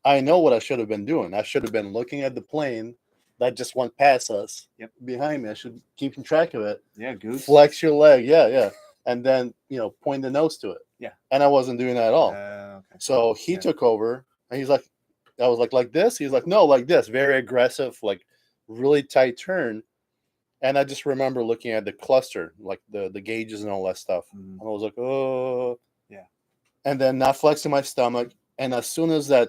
I know what I should have been doing. I should have been looking at the plane that just went past us. Yep. Behind me. I should keep track of it. Yeah, goose. Flex your leg. Yeah. And then, point the nose to it. Yeah. And I wasn't doing that at all. Okay. So he Yeah. took over and he's like, I was like this? He's like, no, like this. Very aggressive, like really tight turn. And I just remember looking at the cluster, like the gauges and all that stuff. Mhm. And I was like, oh. Yeah. And then not flexing my stomach. And as soon as I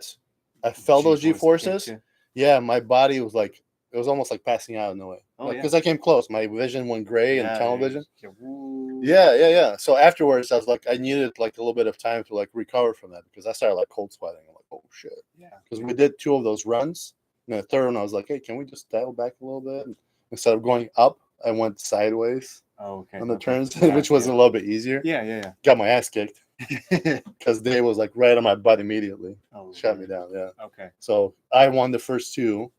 felt those G G-force kicked forces, you. yeah, my body was like, it was almost like passing out in a way. Oh, yeah. Because I came close. My vision went gray and tunnel yeah, vision. yeah, woo. Yeah. So afterwards, I was like, I needed like a little bit of time to like recover from that because I started like cold sweating. I'm like, oh shit. Yeah. Because we did 2 of those runs. And the third one, I was like, hey, can we just dial back a little bit? And instead of going up, I went sideways Oh, okay. on the okay. turns, Yeah, which was yeah. a little bit easier. Yeah. Got my ass kicked because Dave was like right on my butt immediately. Oh, Shut really? me down. Yeah. Okay. So I won the first 2,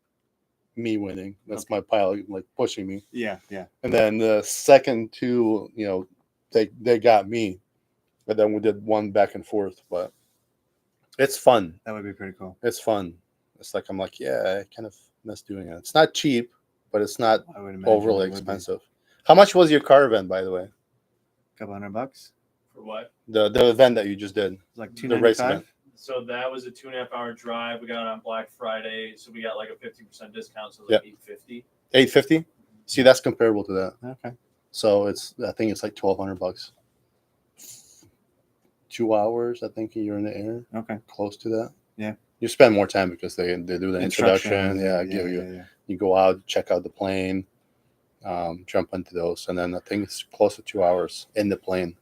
me winning. That's my pilot like pushing me. Yeah. And then the second 2, they got me. But then we did one back and forth. But it's fun. That would be pretty cool. It's fun. It's like I'm like, yeah, I kind of miss doing it. It's not cheap, but it's not I would imagine overly it would be. expensive. How much was your car event, by the way? Couple $100. For what? The event that you just did. It's like The race event. $295. So that was a 2.5-hour drive. We got it on Black Friday, so we got like a 50% discount, so Yeah. like $850. $850. See, that's comparable to that. Okay. So I think it's like $1,200. 2 hours, I think you're in the air, Okay. close to that. Yeah. You spend more time because they do the introduction. Yeah, give you. Yeah. You go out, check out the plane, jump into those, and then I think it's close to 2 hours in the plane.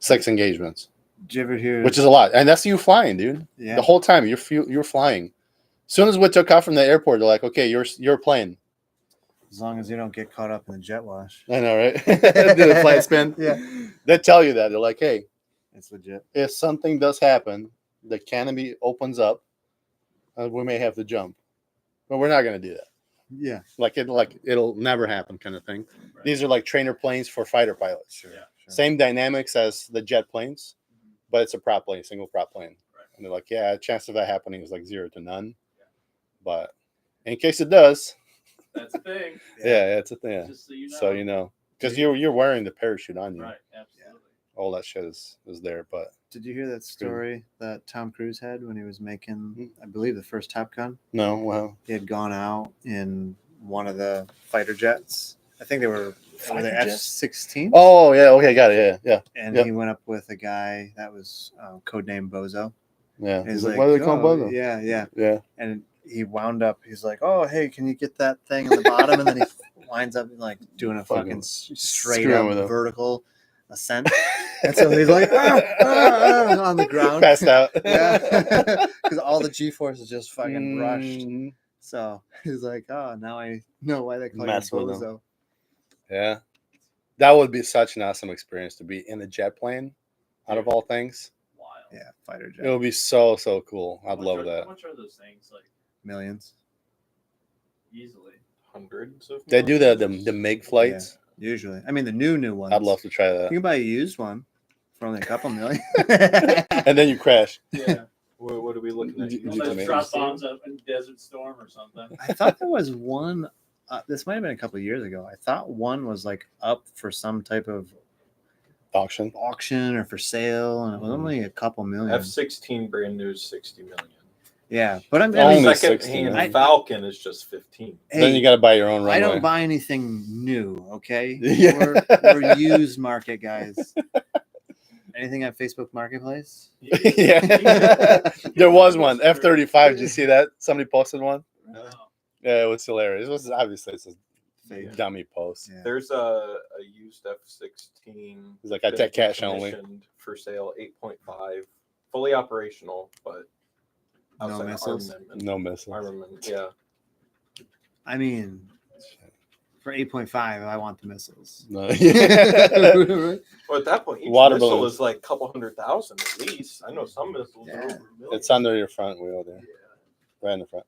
6 engagements, Did you ever hear? which is a lot, and that's you flying, dude. yeah. The whole time you're flying. As soon as we took off from the airport, they're like, "Okay, you're playing." As long as you don't get caught up in the jet wash. I know, right? Do the flight spin. Yeah. They tell you that they're like, "Hey, It's legit. if something does happen, the canopy opens up, we may have to jump, but we're not going to do that. Yeah. It'll never happen, kind of thing. Right. These are like trainer planes for fighter pilots. Sure. Yeah. Sure. Same dynamics as the jet planes, but it's a prop plane, single prop plane. Right. And they're like, yeah, chance of that happening is like 0 to none. But in case it does, That's the thing. yeah, it's a thing. Just so you know. So you know, because you're wearing the parachute on you. Right, absolutely. All that shit is there. But Did you hear that story that Tom Cruise had when he was Hmm. making, I believe, the first Top Gun? no, well, He had gone out in one of the fighter jets. I think they were the Fighter jets? F-16. oh yeah, okay, got it. Yeah, And yep. he went up with a guy that was codenamed Bozo. yeah. He's Like, like, what do they call "Oh, Bozo? Yeah. Yeah. And he wound up, he's like, oh, hey, can you get that thing on the bottom? And then he winds up like doing a fucking straight screwing up with him. vertical ascent. And so he's like, on the ground. Passed out. Yeah. Because all the G-forces just fucking rushed. Mhm. So he's like, oh, now I know why they call you Mess with him. Bozo. Yeah. That would be such an awesome experience to be in a jet plane, out of all things. Wild. Yeah, fighter It jet. would be so cool. How I'd much love How that. much are those things? Like Millions. easily. hundreds of. They do the MiG flights. Usually. I mean, the new ones. I'd love to try You that. can buy a used one for only a couple million. And then you crash. Yeah. What are we looking at? You Well, can let's make drop it. bombs up in Desert Storm or something. I thought there was one. This might have been a couple of years ago. I thought one was like up for some type of Auction. auction or for sale, and it was only a couple million. F-16 brand new is 60 million. Yeah, but I'm Only The 60 second-hand million. Falcon is just 15. Then you got to buy your own runway. I don't buy anything new. Okay, Yeah. we're used market guys. Anything on Facebook Marketplace? Yeah. There was one F-35. Did you see that? Somebody posted one. No. Yeah, it was hilarious. It was obviously it's a Fake. dummy post. Yeah. There's a used F-16. He's like, I take cash only. commissioned For sale, 8.5, fully operational, but No outside of missiles? No missiles. Armament, yeah. I mean, for 8.5, I want the missiles. No. Yeah. Well, at that point, each Water missile balloons. is like a couple 100,000 at least. I know some missiles Yeah. are over a million. It's under your front wheel there. Right in the front.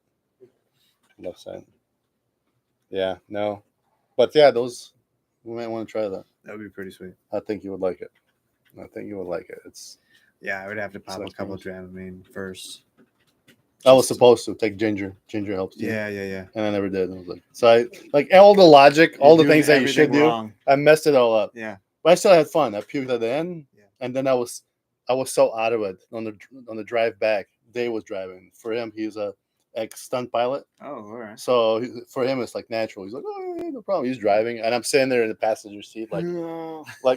Left side. Yeah, no. But yeah, those we might want to try that. That would be pretty sweet. I think you would like it. I think you would like it. It's Yeah, I would have to pop a Sucks couple games. Dramamine first. I was supposed to take ginger. Ginger helps too. Yeah. And I never did. I was like, so I like all the logic, all the You're things doing that you should everything do. wrong. I messed it all up. Yeah. But I still had fun. I puked at the end, Yeah. and then I was so out of it on the drive back. Dave was driving. For him, he's a ex-stunt pilot, Oh, all right. so for him it's like natural. He's like, oh, yeah, no problem. He's driving, and I'm sitting there in the passenger seat, like,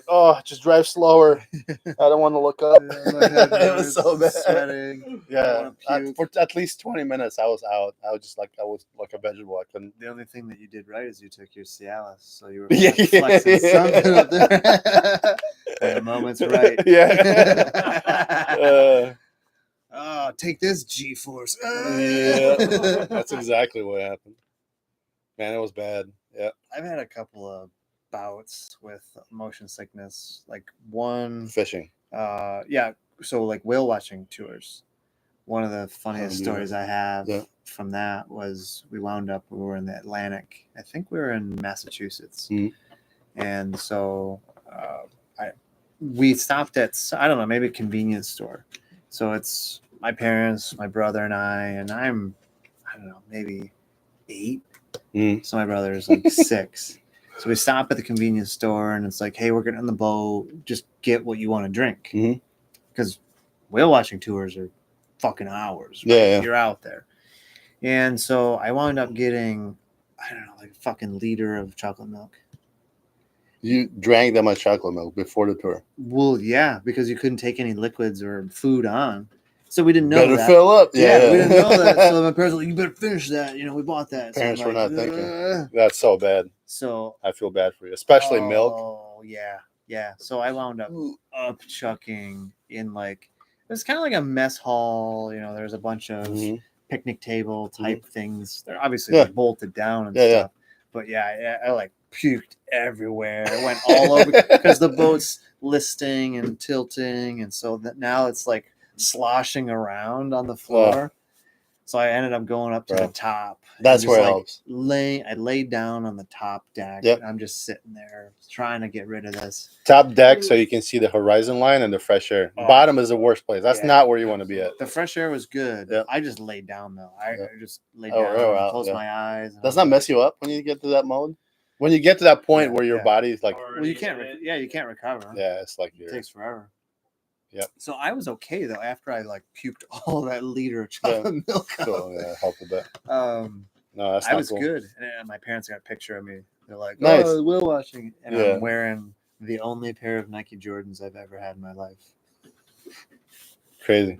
oh, just drive slower. I don't want to look up. It was so bad. Sweating. Yeah, I wanna puke. for at least 20 minutes, I was out. I was like a vegetable. I couldn't. The only thing that you did right is you took your Cialis, so you were Yeah. flexing something up there. When the moment's right. Yeah. Oh, take this G-force. Yeah, that's exactly what happened. Man, it was bad. Yeah, I've had a couple of bouts with motion sickness. Like one, fishing. so like whale watching tours. One of the funniest yeah. stories I have Yeah. from that was we were in the Atlantic. I think we were in Massachusetts. Mhm. And so we stopped at, I don't know, maybe a convenience store. So it's my parents, my brother, and I'm, I don't know, maybe 8. Mm. So my brother is like 6. So we stop at the convenience store and it's like, hey, we're getting on the boat. Just get what you want to drink. Mhm. Because whale watching tours are fucking hours. Yeah, yeah. You're out there. And so I wound up getting, I don't know, like a fucking liter of chocolate milk. You drank that much chocolate milk before the tour. Well, yeah, because you couldn't take any liquids or food on. So we didn't know Better that. fill up. Yeah, we didn't know that. So my parents were like, you better finish that. You know, we bought that. So I'm Parents were like, not thinking. "Ugh." That's so bad. So I feel bad for you, especially milk. Oh, yeah. Yeah. So I wound up chucking in like, it was kind of like a mess hall. You know, there's a bunch of Mhm. picnic table type things. They're obviously Yeah. like bolted down and Yeah, yeah. stuff. But yeah, I like puked everywhere. It went all over because the boat's listing and tilting. And so that now it's like sloshing around on the floor. So I ended up going up to Bro. the top. and That's just, where it like, helps. I laid down on the top deck. Yep. And I'm just sitting there trying to get rid of this. Top deck so you can see the horizon line and the fresh air. Oh. Bottom is the worst place. That's Yeah. not where you want to be at. The fresh air was good. Yep. I just laid down though. I Yep. just laid Oh, down, oh, wow. closed Yeah. my eyes. and Does I not was mess you up when you get to that mode? When you get to that point Yeah, where your yeah. body is like, like, well, you can't. You can't recover. yeah, it's like It you're. takes forever. Yep. So I was okay though after I like puked all that liter of chocolate milk out. So, yeah, help with that. No, that's I not was cool. good, and my parents got a picture of me. They're like, Nice. "Oh, whale watching," and Yeah. I'm wearing the only pair of Nike Jordans I've ever had in my life. Crazy.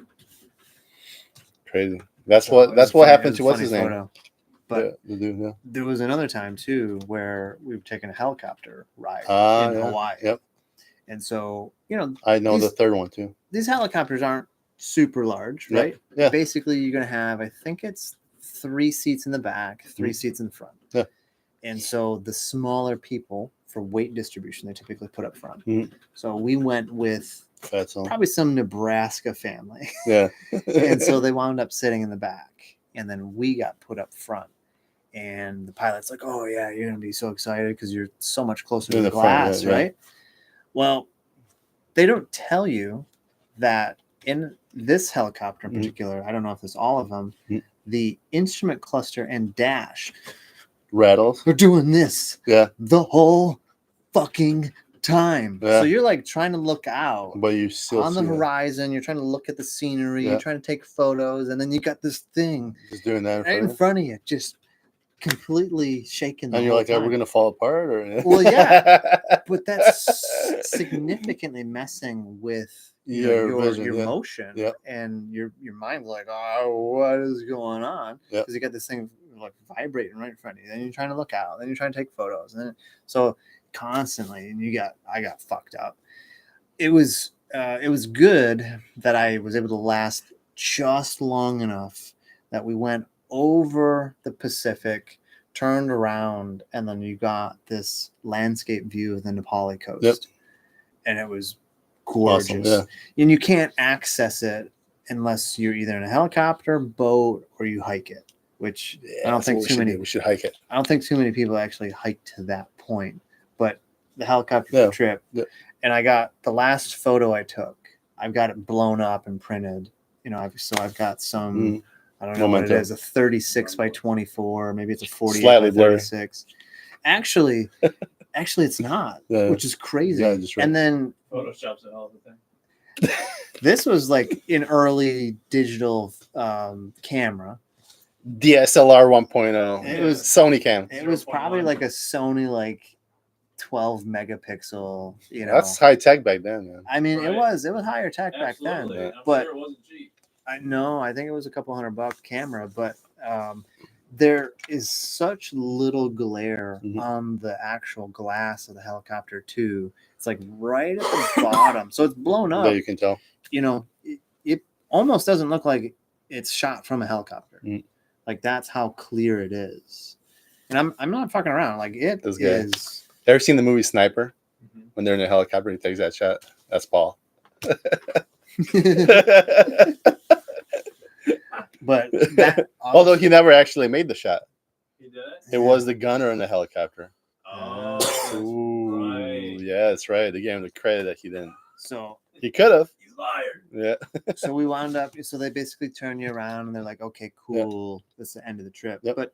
That's So what. it was That's what funny- it happened was to a what's funny his name? photo. But Yeah, the dude, yeah. there was another time too where we were taking a helicopter ride Ah, in yeah. Hawaii. Yep. And so, you know, I know the These- third one too. these helicopters aren't super large, Yep. right? Yeah. Basically, you're going to have, I think it's 3 seats in the back, 3 Mhm. seats in the front. Yeah. And so the smaller people for weight distribution, they typically put up front. Mhm. So we went with That's all. probably some Nebraska family. Yeah. And so they wound up sitting in the back. And then we got put up front. And the pilot's like, "Oh yeah, you're gonna be so excited because you're so much closer to In the the front, glass, yeah, yeah. right?" Well, they don't tell you that in this helicopter in Mhm. particular, I don't know if it's all of them, Mhm. the instrument cluster and dash Rattles. are doing this Yeah. the whole fucking time. Yeah. So you're like trying to look out But you still on the see it. horizon, you're trying to look at the scenery, Yeah. you're trying to take photos, and then you got this thing Just doing that in right front in of you. front of you, just completely shaking the And you're whole like, are we time. going to fall apart? Or Well, yeah. But that's significantly messing with Your vision, your yeah. motion, Yep. and your mind's like, oh, what is going on? Yep. Because you got this thing like vibrating right in front of you. Then you're trying to look out. Then you're trying to take photos. And then, so constantly, and I got fucked up. It was good that I was able to last just long enough that we went over the Pacific, turned around, and then you got this landscape view of the Nepali coast. Yep. And it was gorgeous. Awesome, And you can't access it unless you're either in a helicopter, boat, or you hike it, which Yeah, I don't that's think what we too should many do. We should hike it. I don't think too many people actually hike to that point. But the helicopter Yeah. trip, Yeah. and I got the last photo I took. I've got it blown up and printed. I've got some. I don't know what Memento. it is, a 36 by 24, maybe it's a 48 Slightly by blurry. 36. Actually, it's not, Yeah. which is crazy. Yeah, just right. And then Photoshop's a hell of a thing. this was like an early digital camera. DSLR 1.0. It was Sony cam. It was probably like a Sony like 12 megapixel. That's high tech back then, man. I mean, Right. it was higher tech back Absolutely. then. I'm But sure it wasn't cheap. I think it was a couple $100 camera, but there is such little glare Mhm. on the actual glass of the helicopter too. It's like right at the bottom, so it's blown up. There you can tell. It almost doesn't look like it's shot from a helicopter. Mm. Like that's how clear it is. And I'm not fucking around. Like it This guy. is. Ever seen the movie Sniper? Mhm. When they're in a helicopter, he takes that shot. That's Paul. But that Although he never actually made the shot. He did it? It was the gunner in the helicopter. Oh, that's Ooh, right. yeah, that's right. They gave him the credit that he didn't. so He could have. You liar. Yeah. so we wound up. So they basically turn you around and they're like, okay, cool. That's the end of the trip. Yep. But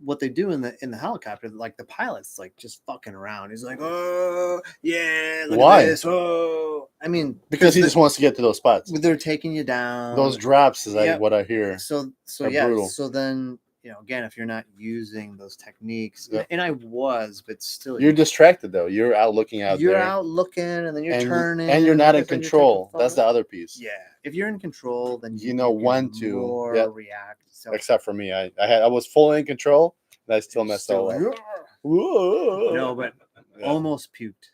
what they do in the helicopter, like the pilot's like just fucking around. He's like, oh yeah, look Why? at this. Oh, I mean, Because he just wants to get to those spots. they're taking you down. Those drops is like Yep. what I hear. So are yeah. brutal. So then again, if you're not using those techniques, Yep. and I was, but still, You're distracted though. You're out looking out you're there. out looking, and then you're and, turning, and you're not in but then you're control. taking That's the photos. other piece. Yeah, if you're in control, then You know can when to, more yeah. react. So Except for me, I was fully in control, and I still messed still, all up. Whoa. no, but Yeah. almost puked.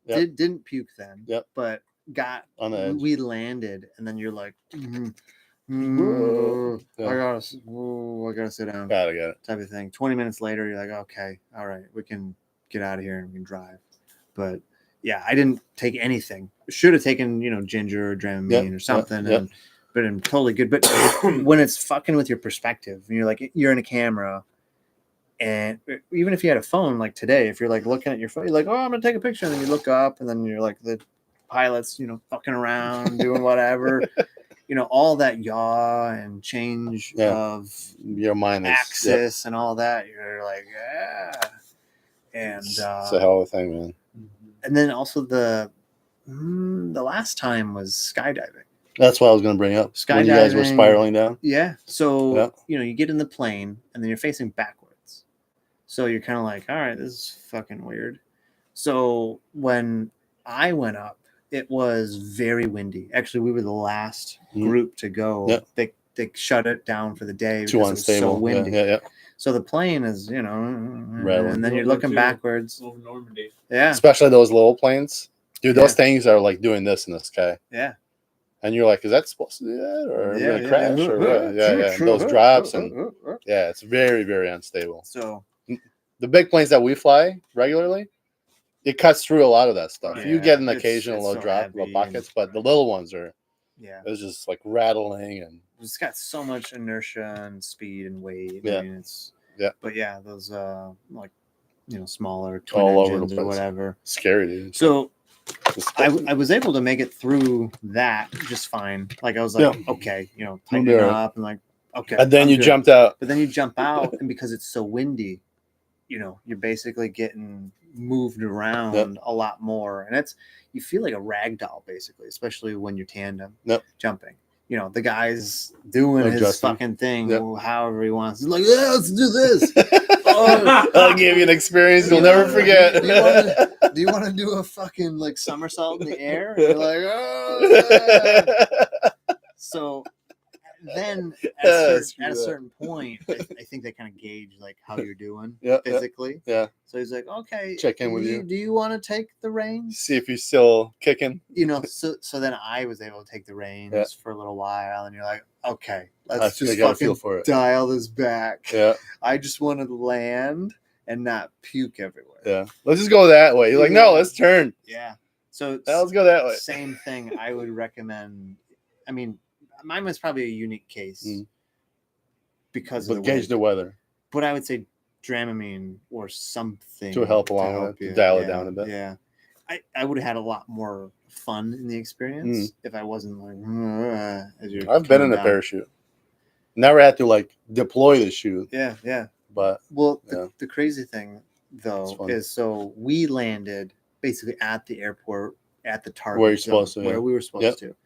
Yep. Didn't puke then. Yep. But got On the edge. we landed, and then you're like, Yeah. I gotta sit down, Got it. type of thing. 20 minutes later, you're like, okay, all right, we can get out of here and we can drive. But yeah, I didn't take anything. Should have taken, ginger or Dramamine Yep, or yep, something. yep. But I'm totally good. But when it's fucking with your perspective, and you're in a camera, and even if you had a phone like today, if you're like looking at your phone, you're like, oh, I'm gonna take a picture, and then you look up, and then you're like the pilot's, fucking around, doing whatever. All that yaw and change Yeah. of Your mind is axis and all that. You're like, yeah. And It's a hell of a thing, man. and then also the last time was skydiving. That's what I was going to bring up. When you guys were Skydiving. spiraling down. Yeah. So Yeah. you get in the plane and then you're facing backwards. So you're kind of like, all right, this is fucking weird. So when I went up, it was very windy. Actually, we were the last group to go. Yep. They shut it down for the day Too because it was unstable. so windy. Yeah. So the plane is, Rattling. and then you're World War looking II. backwards. Over Normandy. Yeah. Especially those little planes. Dude, those Yeah. things are like doing this in the sky. Yeah. And you're like, is that supposed to do that? Or are we going to crash? Or what? Yeah. And True. those drops. And yeah, it's very, very unstable. So The big planes that we fly regularly, it cuts through a lot of that stuff. Right. You Yeah, get an it's occasional so little drop, heavy little pockets, and- but the little ones are, yeah, it's just like rattling and it's got so much inertia and speed and weight. Yeah. I mean, Yeah. But yeah, those like smaller twin All over the engines or place. whatever. Scary, dude. So Just- I was able to make it through that just fine. Like I was like, okay, tighten be it all right. up and like, okay. and then I'm you good. jumped out. But then you jump out, and because it's so windy, you're basically getting moved around a lot more, and you feel like a rag doll basically, especially when you're tandem jumping. The guy's doing his Adjusting. fucking thing, Yep. however he wants. He's like, yeah, let's do this. I'll give you an experience you'll never forget. Do you want to do a fucking like somersault in the air? And you're like, oh. Yeah. So then at a certain point, I think they kind of gauge like how you're doing physically. Yeah. So he's like, okay, Check in with you. Do you want to take the reins? See if you're still kicking. So then I was able to take the reins for a little while, and you're like, okay, let's I just got a fucking feel for it. dial this back. Yeah. I just want to land and not puke everywhere. Yeah. Let's just go that way. You're like, no, let's turn. Yeah. So Let's go that way. same thing. I would recommend. I mean, mine was probably a unique case because of But the gauge wind. the weather But I would say Dramamine or something to help along with it, to dial it down a bit. Yeah. I would have had a lot more fun in the experience if I wasn't like. As you're I've been in coming a down. parachute. Never had to like deploy the chute, Yeah, yeah. but Well, Yeah. the crazy thing It's though fun. is so we landed basically at the airport at the target Where you're zone, supposed to, where yeah. we were supposed Yep. to.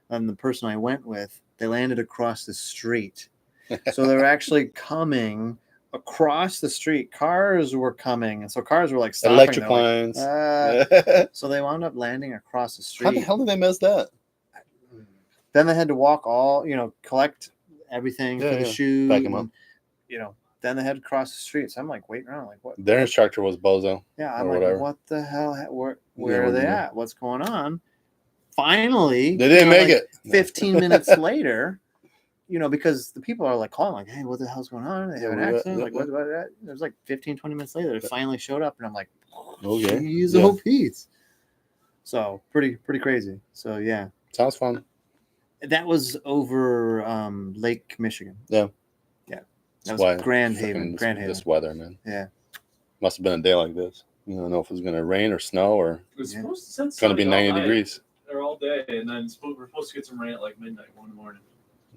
And the person I went with, they landed across the street. So they were actually coming across the street. Cars were coming, and so cars were like stopping. electric They're like, lines. "Ah." So they wound up landing across the street. How the hell did they miss that? Then they had to walk collect everything Yeah, for the yeah. shoe. Back 'em up. and, then they had to cross the street. So I'm like waiting around, like what? Their instructor was bozo. Yeah, or I'm like, whatever. what the hell? Where Yeah, are what they do you at? What's going on? Finally, They didn't make like it. 15 minutes later, because the people are like calling, like, hey, what the hell's going on? They have an accident. Like, what? It was like 15, 20 minutes later, it finally showed up, and I'm like, Okay. Jeez, Yeah. oh, Pete. So pretty crazy. So yeah, Sounds fun. that was over Lake Michigan. Yeah. That That's was Grand fucking Haven. Grand Haven. This weather, man. Yeah. Must have been a day like this. You don't know if it was going to rain or snow or It's Yeah. supposed to it's going to be 90 degrees. Or all day, and then we're supposed to get some rain at like midnight, 1 in the morning.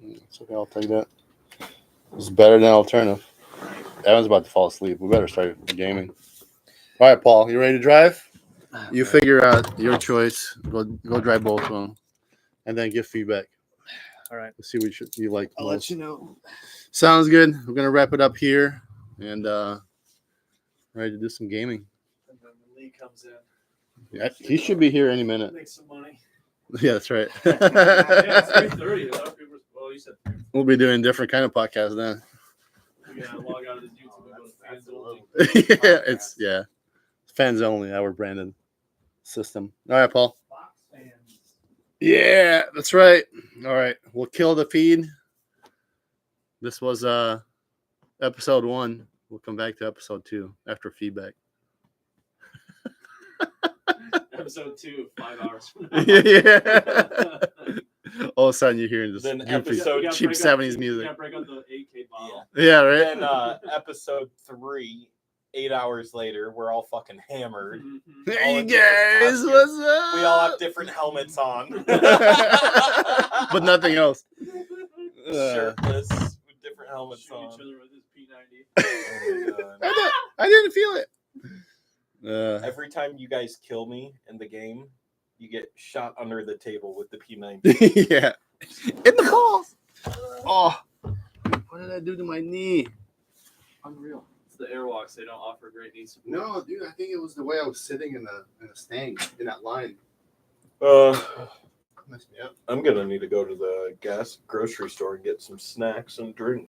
It's okay. I'll take that. It's better than alternative. Evan's about to fall asleep. We better start gaming. All right, Paul. You ready to drive? You figure out your choice. Go drive both of them, and then give feedback. All right. Let's see what you like. I'll let you know. Sounds good. We're gonna wrap it up here, and ready to do some gaming. And then when Lee comes in, Yeah, he should be here any minute. make some money. Yeah, that's right. Yeah, it's 3:30. A lot of people. Well, you said We'll be doing a different kind of podcast then. we gotta log out of this YouTube and go to fans only. Yeah, it's fans only. Our branded system. All right, Paul. Fox fans. Yeah, that's right. All right, we'll kill the feed. This was episode 1. We'll come back to episode 2 after feedback. Episode 2, 5 hours from now. Yeah. All of a sudden, you're hearing this Then goofy, episode- You gotta cheap break up- 70s You music. gotta break out the 8K bottle. Yeah, right. Then episode 3, 8 hours later, we're all fucking hammered. Mhm. Hey all in guys, different what's up? We all have different helmets on. but nothing else. Shirtless with different helmets Shoot each on. other with his P90. Oh my God. I didn't feel it. Every time you guys kill me in the game, you get shot under the table with the P90. Yeah. In the balls. Oh, what did I do to my knee? Unreal. It's the Airwalks. They don't offer great knee support. No, dude, I think it was the way I was sitting in a stand in that line. I'm gonna need to go to the grocery store and get some snacks and drink.